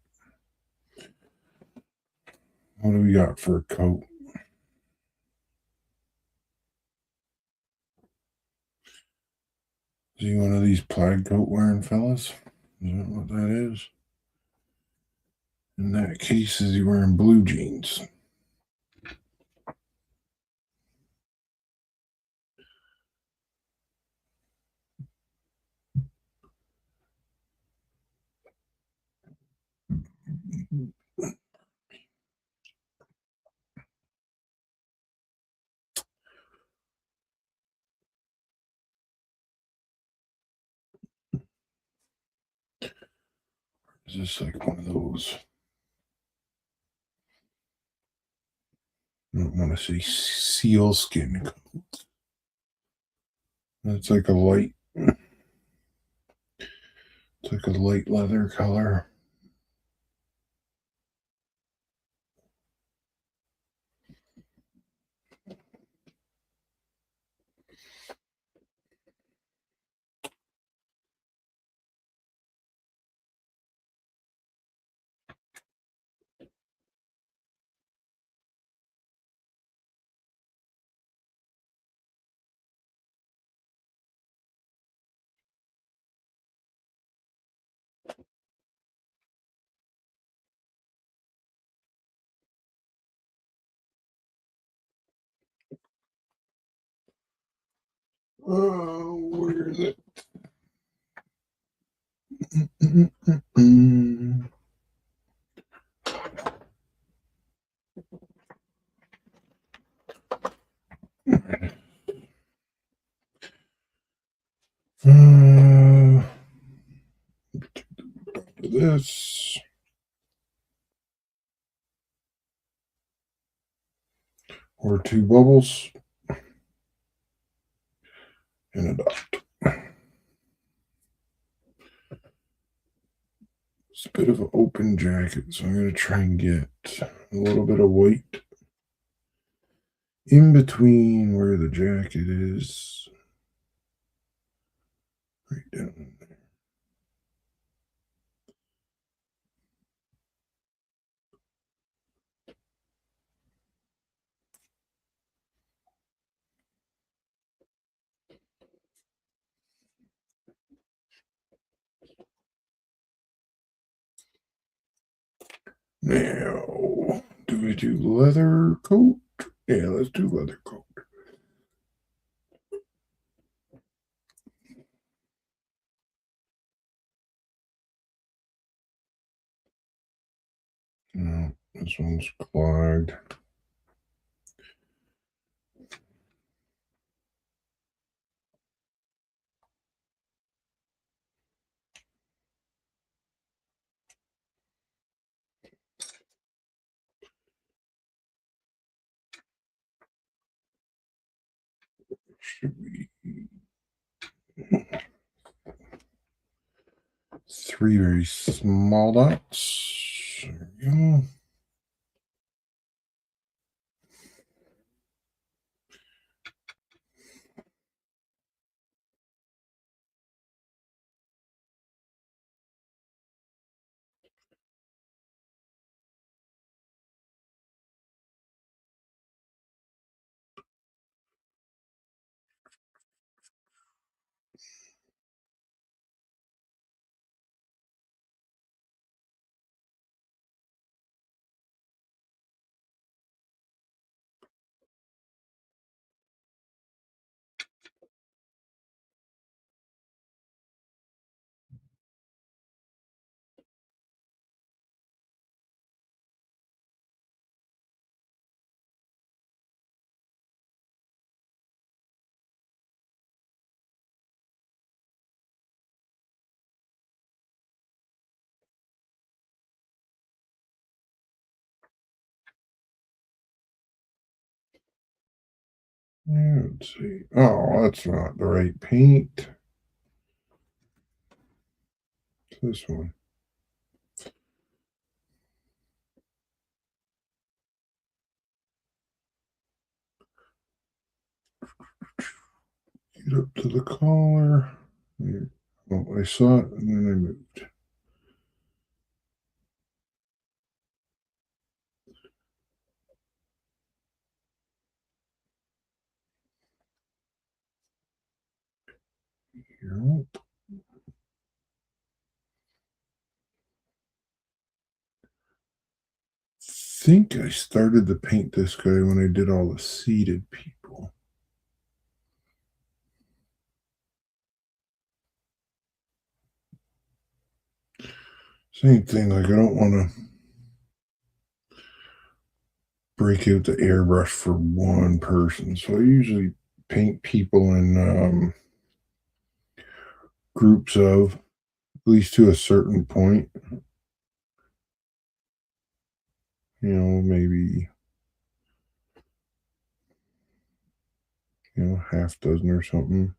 What do we got for a coat? Is he one of these plaid coat wearing fellas? Is that what that is? In that case, is he wearing blue jeans? Is this like one of those? I don't want to say sealskin coat. It's like a light. It's like a light leather color. Oh, where is it? This or two bubbles and a dot. It's a bit of an open jacket, so I'm going to try and get a little bit of white in between where the jacket is. Right down there. Now, do we do leather coat? Yeah, let's do leather coat. No, this one's clogged. Should be 3 very small dots. There we go. Let's see. Oh, that's not the right paint. It's this one. Get up to the collar. There. Oh, I saw it and then I moved. Here. Think I started to paint this guy when I did all the seated people. Same thing, like I don't want to break out the airbrush for one person. So I usually paint people in groups of at least to a certain point. Maybe half dozen or something.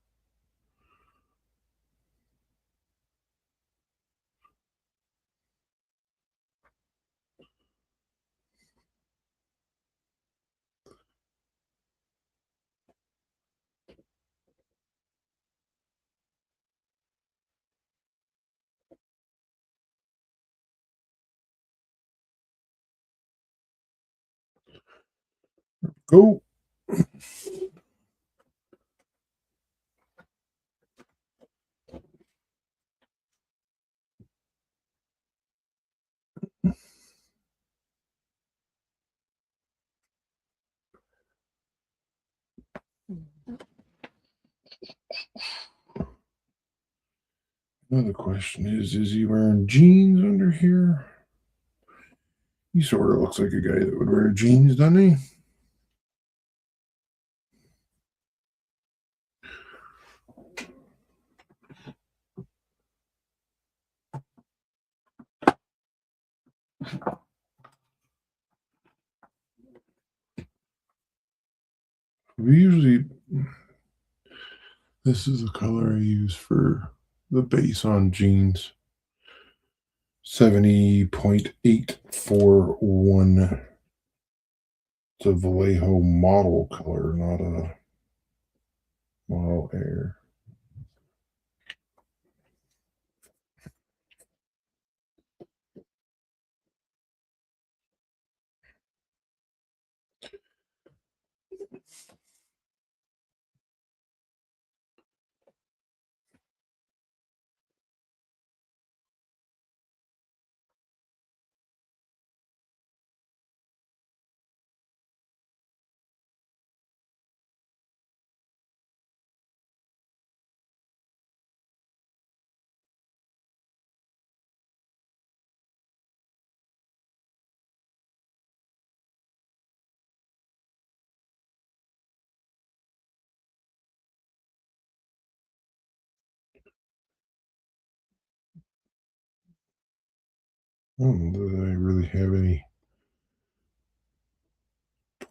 Go. Another question is he wearing jeans under here? He sort of looks like a guy that would wear jeans, doesn't he? We usually, this is the color I use for the base on jeans. 70.841. It's a Vallejo model color, not a model air. I don't know that I really have any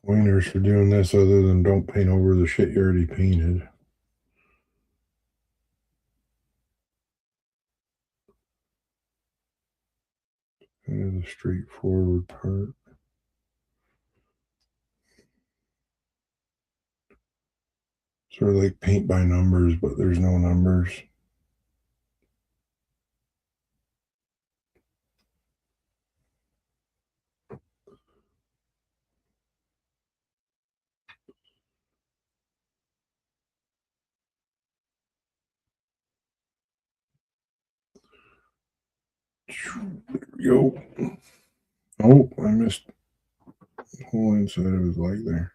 pointers for doing this other than don't paint over the shit you already painted. Kind of the straightforward part. Sort of like paint by numbers, but there's no numbers. There we go. Oh, I missed the whole inside of his leg there.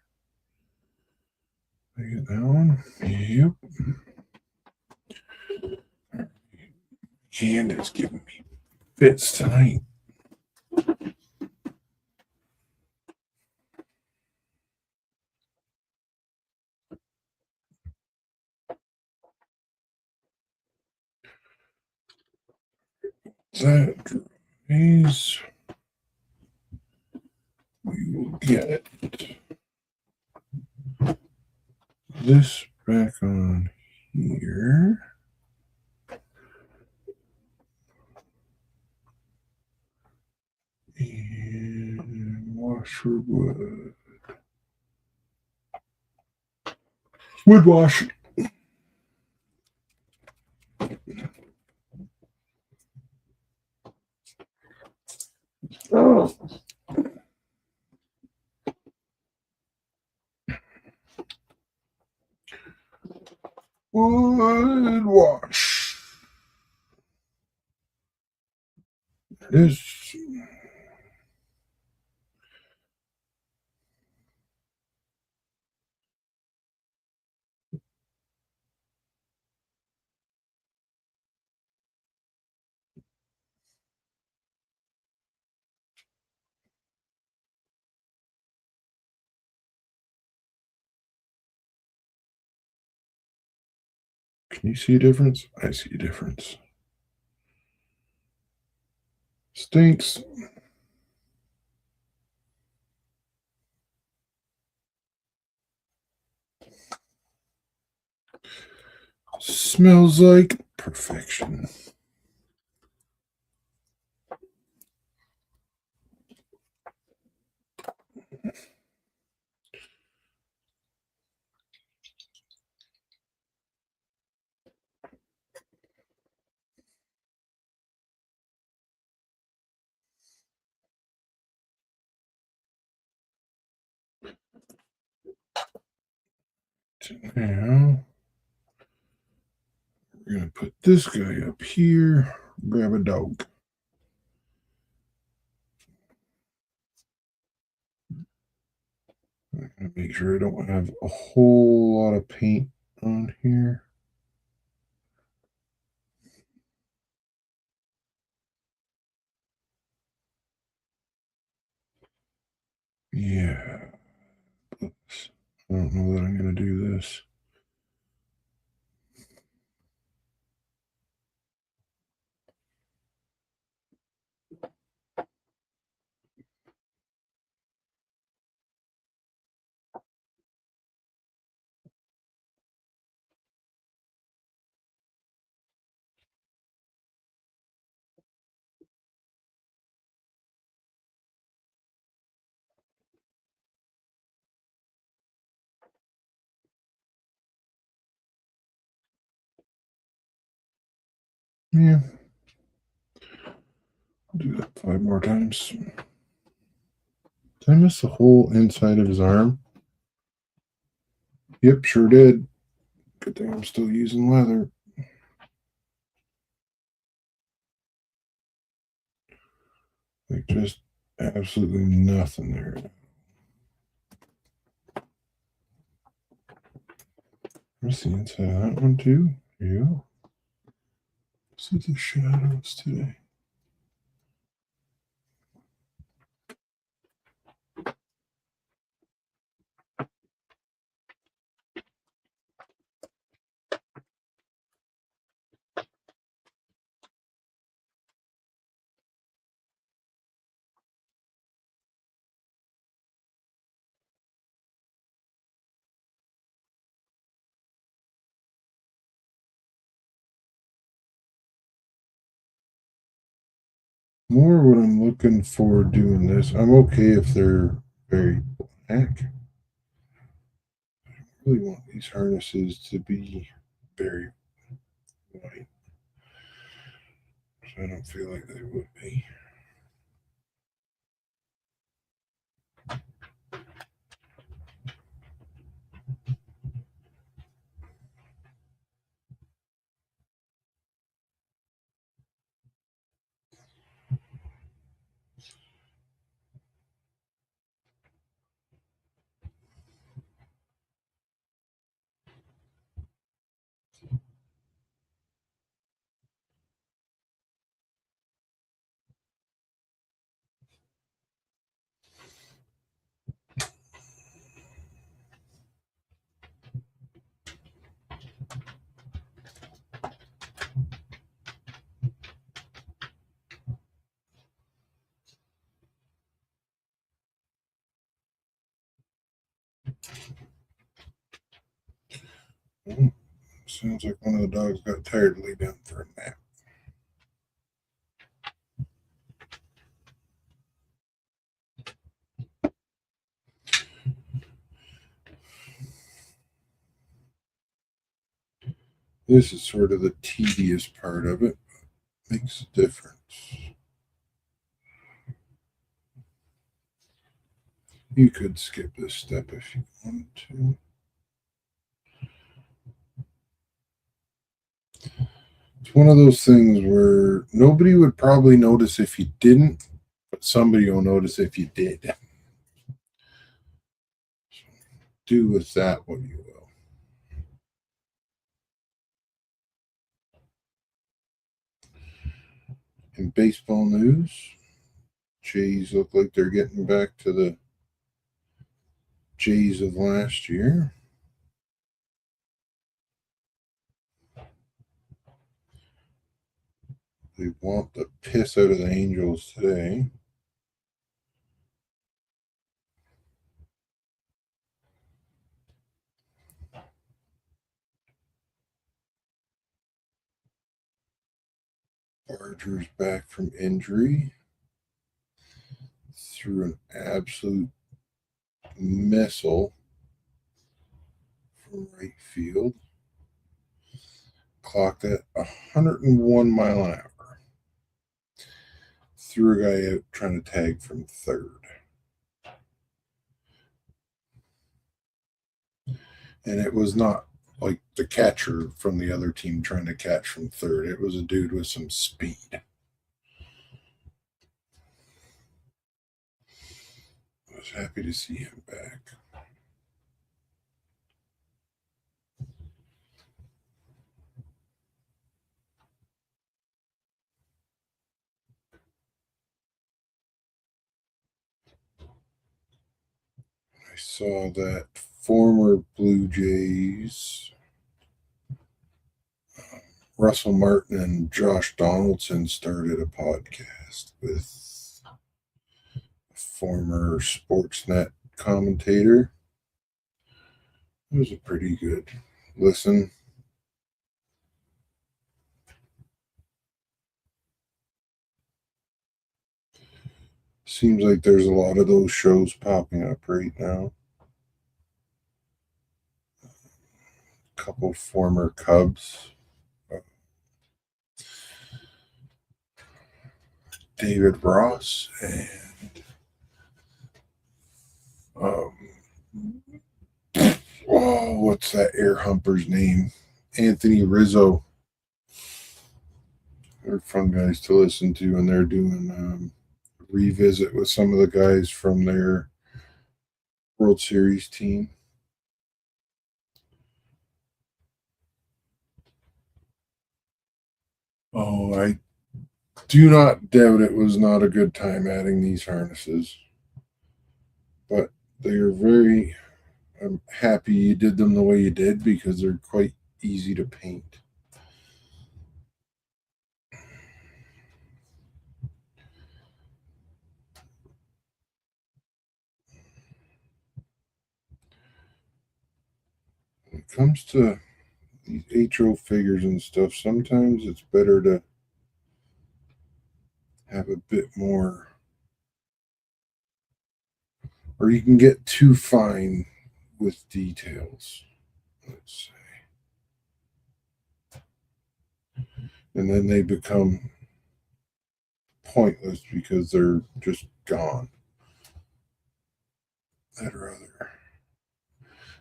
I get that one? Yep. Hand is giving me fits tonight. That is, we will get this back on here. And wash for wood. Wood wash. Oh. Wood wash. This. Can you see a difference? I see a difference. Stinks. Smells like perfection. Now, we're going to put this guy up here. Grab a dog. I'm going to make sure I don't have a whole lot of paint on here. Yeah. Oops. I don't know that I'm going to do this. Yeah. I'll do that 5 more times. Did I miss the whole inside of his arm? Yep, sure did. Good thing I'm still using leather. Like just absolutely nothing there. Where's the inside of that one too? There you go. See the shadows today. more what I'm looking for doing this. I'm okay if they're very black. I really want these harnesses to be very white. So I don't feel like they would be. Oh, sounds like one of the dogs got tired to lay down for a nap. This is sort of the tedious part of it. Makes a difference. You could skip this step if you wanted to. It's one of those things where nobody would probably notice if you didn't, but somebody will notice if you did. Do with that what you will. In baseball news, Jays look like they're getting back to the Jays of last year. They want the piss out of the Angels today. Barger's back from injury. Threw an absolute missile from right field. Clocked at 101 mile an hour. Threw a guy out trying to tag from third. And it was not like the catcher from the other team trying to catch from third. It was a dude with some speed. I was happy to see him back. I saw that former Blue Jays, Russell Martin and Josh Donaldson started a podcast with a former Sportsnet commentator. It was a pretty good listen. Seems like there's a lot of those shows popping up right now. A couple former Cubs. David Ross and um, oh, what's that air humper's name? Anthony Rizzo. They're fun guys to listen to, and they're doing revisit with some of the guys from their World Series team. Oh, I do not doubt it was not a good time adding these harnesses, but they are very. I'm happy you did them the way you did because they're quite easy to paint. When it comes to these HO figures and stuff, sometimes it's better to have a bit more, or you can get too fine with details. Let's say. And then they become pointless because they're just gone. I'd rather.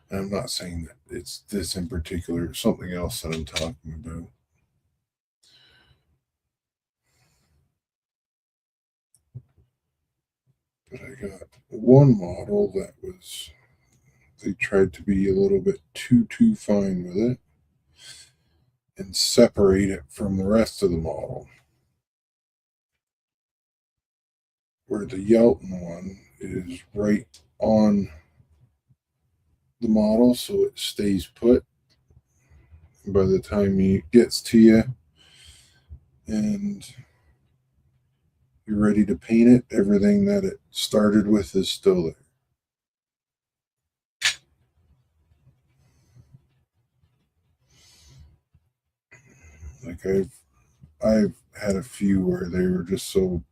And I'm not saying that it's this in particular, it's something else that I'm talking about. But I got one model that was, they tried to be a little bit too fine with it and separate it from the rest of the model. Where the Yelton one is right on the model, so it stays put. And by the time it gets to you and you're ready to paint it, everything that it started with is still there. Like I've had a few where they were just so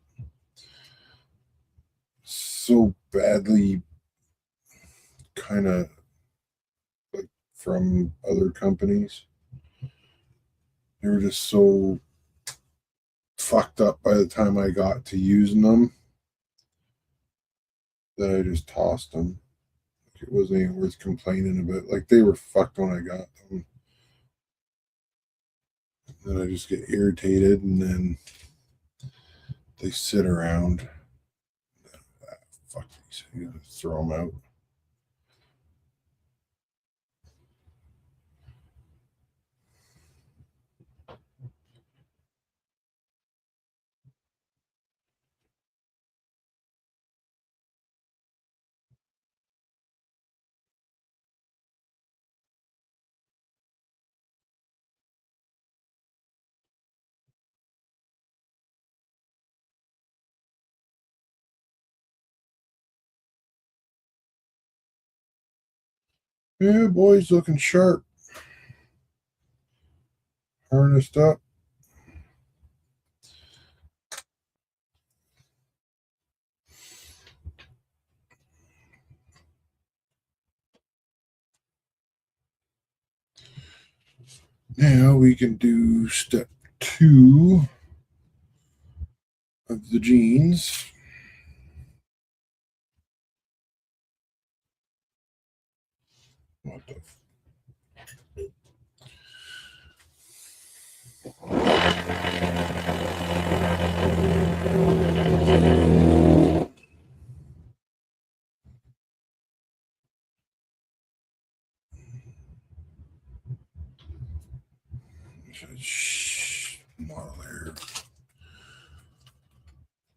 badly kind of like from other companies. They were just so fucked up by the time I got to using them that I just tossed them. It wasn't even worth complaining about. Like they were fucked when I got them. Then I just get irritated and then they sit around. Ah, fuck these. You gotta throw them out. Yeah, boys looking sharp. Harnessed up. Now we can do step 2 of the jeans. What the model here?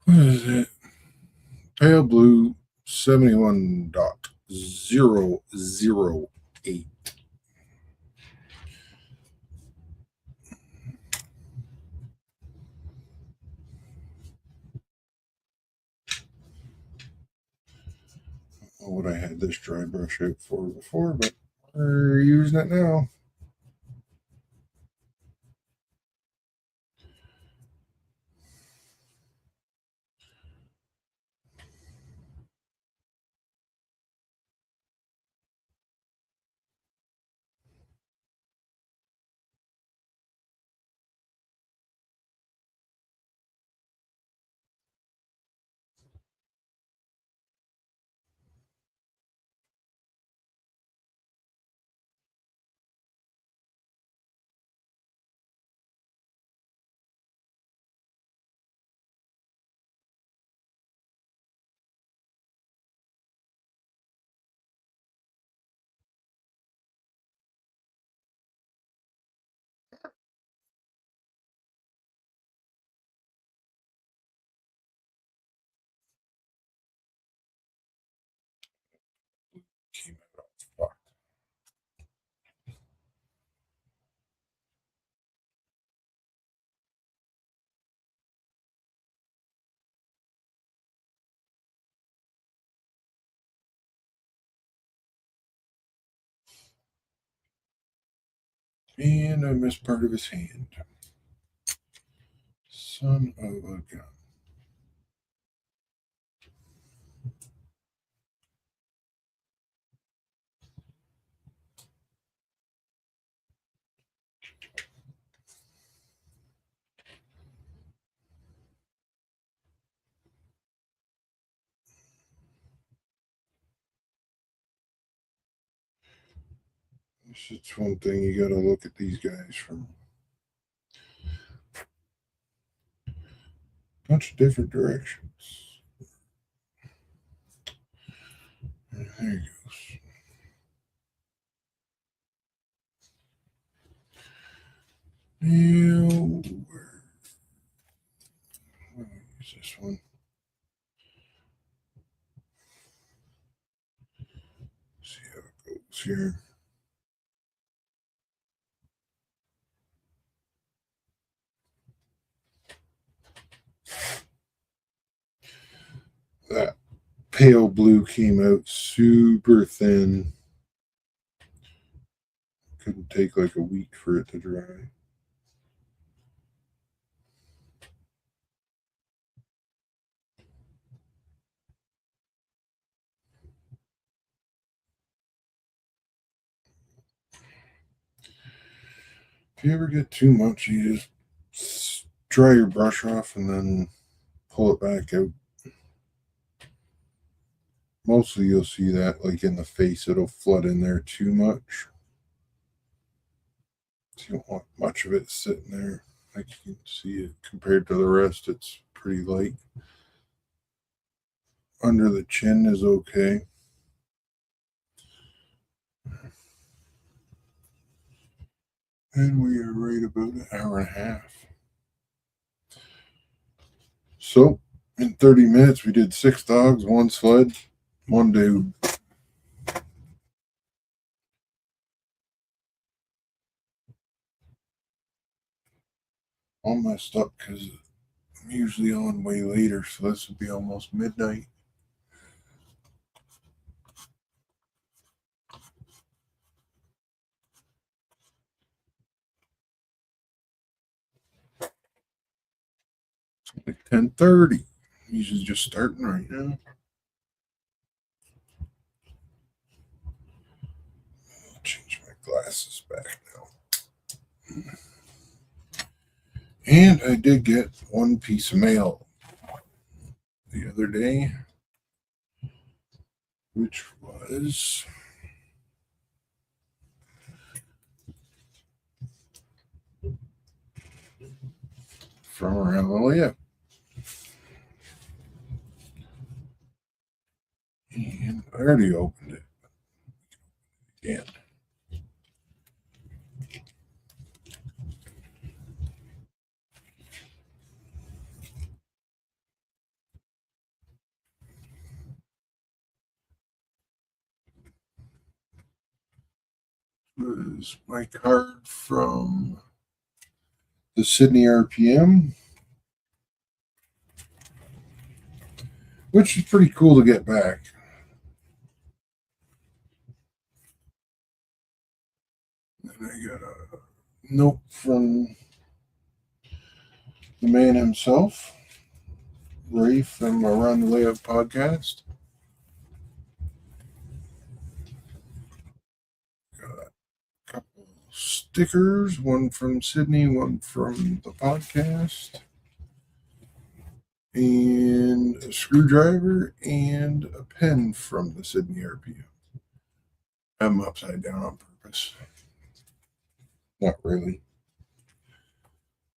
What is it? Pale blue 71.008. What I had this dry brush out for before, but we're using it now. Came out fucked. And I missed part of his hand. Son of a gun. It's one thing you got to look at these guys from a bunch of different directions. There he goes. Now, where is this one? See how it goes here. That pale blue came out super thin. Couldn't take like a week for it to dry. If you ever get too much, you just dry your brush off and then pull it back out. Mostly you'll see that like in the face, it'll flood in there too much. So you don't want much of it sitting there. Like you can see it compared to the rest, it's pretty light. Under the chin is okay. And we are right about an hour and a half. So in 30 minutes, we did 6 dogs, 1 sled, 1 dude. All messed up because I'm usually on way later, so this would be almost midnight. It's like 10:30. Usually just starting right now. I'll change my glasses back now. And I did get 1 piece of mail the other day, which was from Aurelia. And I already opened it again. Was my card from the Sydney RPM, which is pretty cool to get back. And I got a note from the man himself, Ray from Around the Layup podcast. Got a couple stickers, one from Sydney, one from the podcast, and a screwdriver and a pen from the Sydney RPM. I'm upside down on purpose. Not really.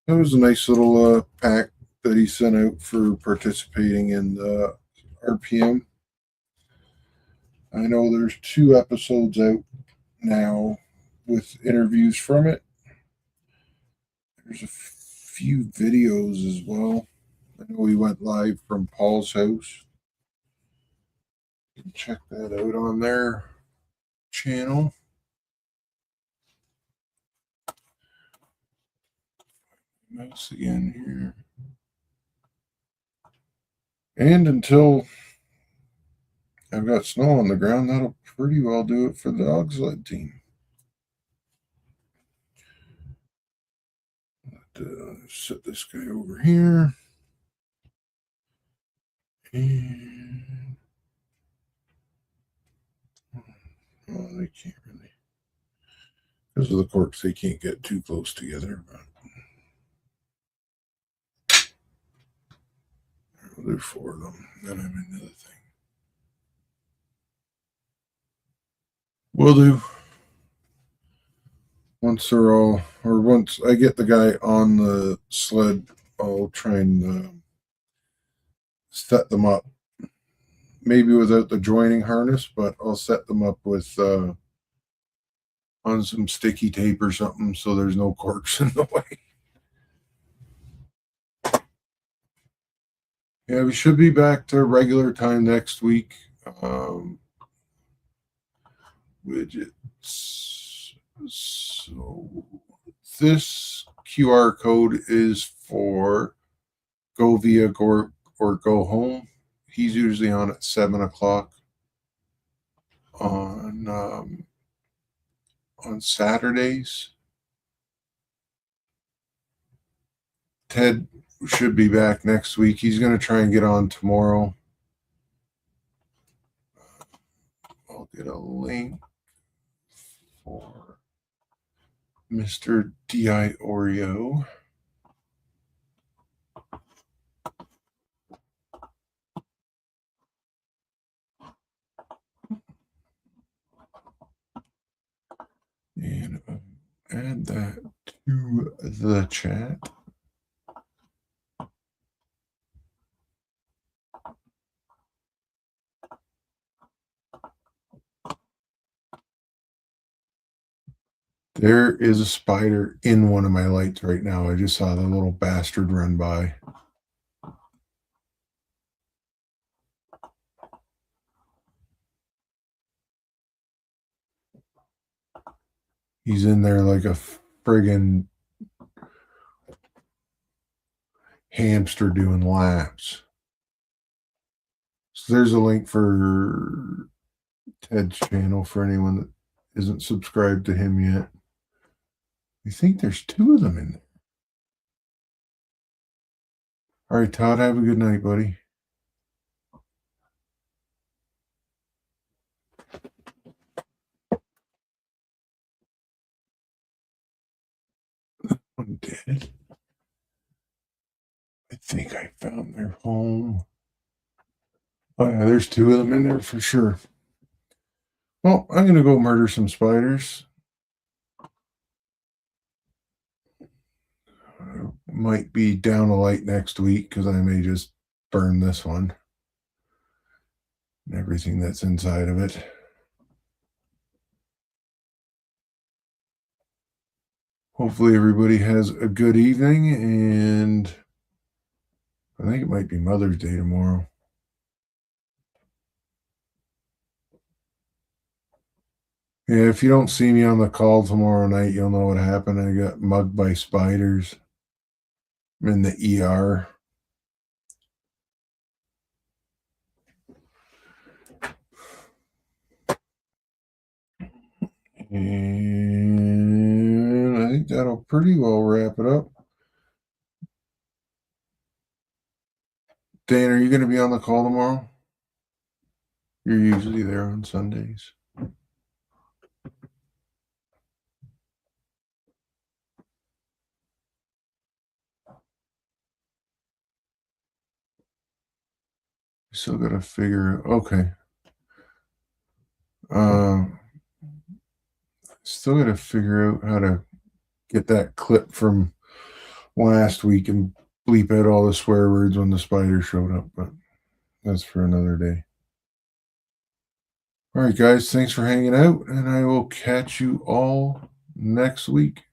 That was a nice little pack that he sent out for participating in the RPM. I know there's 2 episodes out now with interviews from it. There's a few videos as well. I know we went live from Paul's house. You can check that out on their channel. Mouse again here. And until I've got snow on the ground, that'll pretty well do it for the dog sled team. Set this guy over here. And well, they can't really, because of the corks, they can't get too close together. But I'll do 4 of them. Then I'm into the thing. Will do. once they're all, or once I get the guy on the sled, I'll try and set them up. Maybe without the joining harness, but I'll set them up with on some sticky tape or something so there's no corks in the way. Yeah, we should be back to regular time next week. Widgets. So this QR code is for go via or go home. He's usually on at 7 o'clock on Saturdays. Ted should be back next week. He's going to try and get on tomorrow. I'll get a link for Mr. D.I. Oreo. And add that to the chat. There is a spider in one of my lights right now. I just saw the little bastard run by. He's in there like a friggin' hamster doing laps. So there's a link for Ted's channel for anyone that isn't subscribed to him yet. I think there's 2 of them in there. All right, Todd, have a good night, buddy. I'm dead. I think I found their home. Oh, yeah, there's 2 of them in there for sure. Well, I'm going to go murder some spiders. Might be down a light next week because I may just burn this one and everything that's inside of it. Hopefully everybody has a good evening, and I think it might be Mother's Day tomorrow. Yeah, if you don't see me on the call tomorrow night, you'll know what happened. I got mugged by spiders. I'm in the ER. And I think that'll pretty well wrap it up. Dan, are you going to be on the call tomorrow? You're usually there on Sundays. Still got to figure. Okay. Still got to figure out how to get that clip from last week and bleep out all the swear words when the spider showed up, but that's for another day. All right, guys, thanks for hanging out, and I will catch you all next week.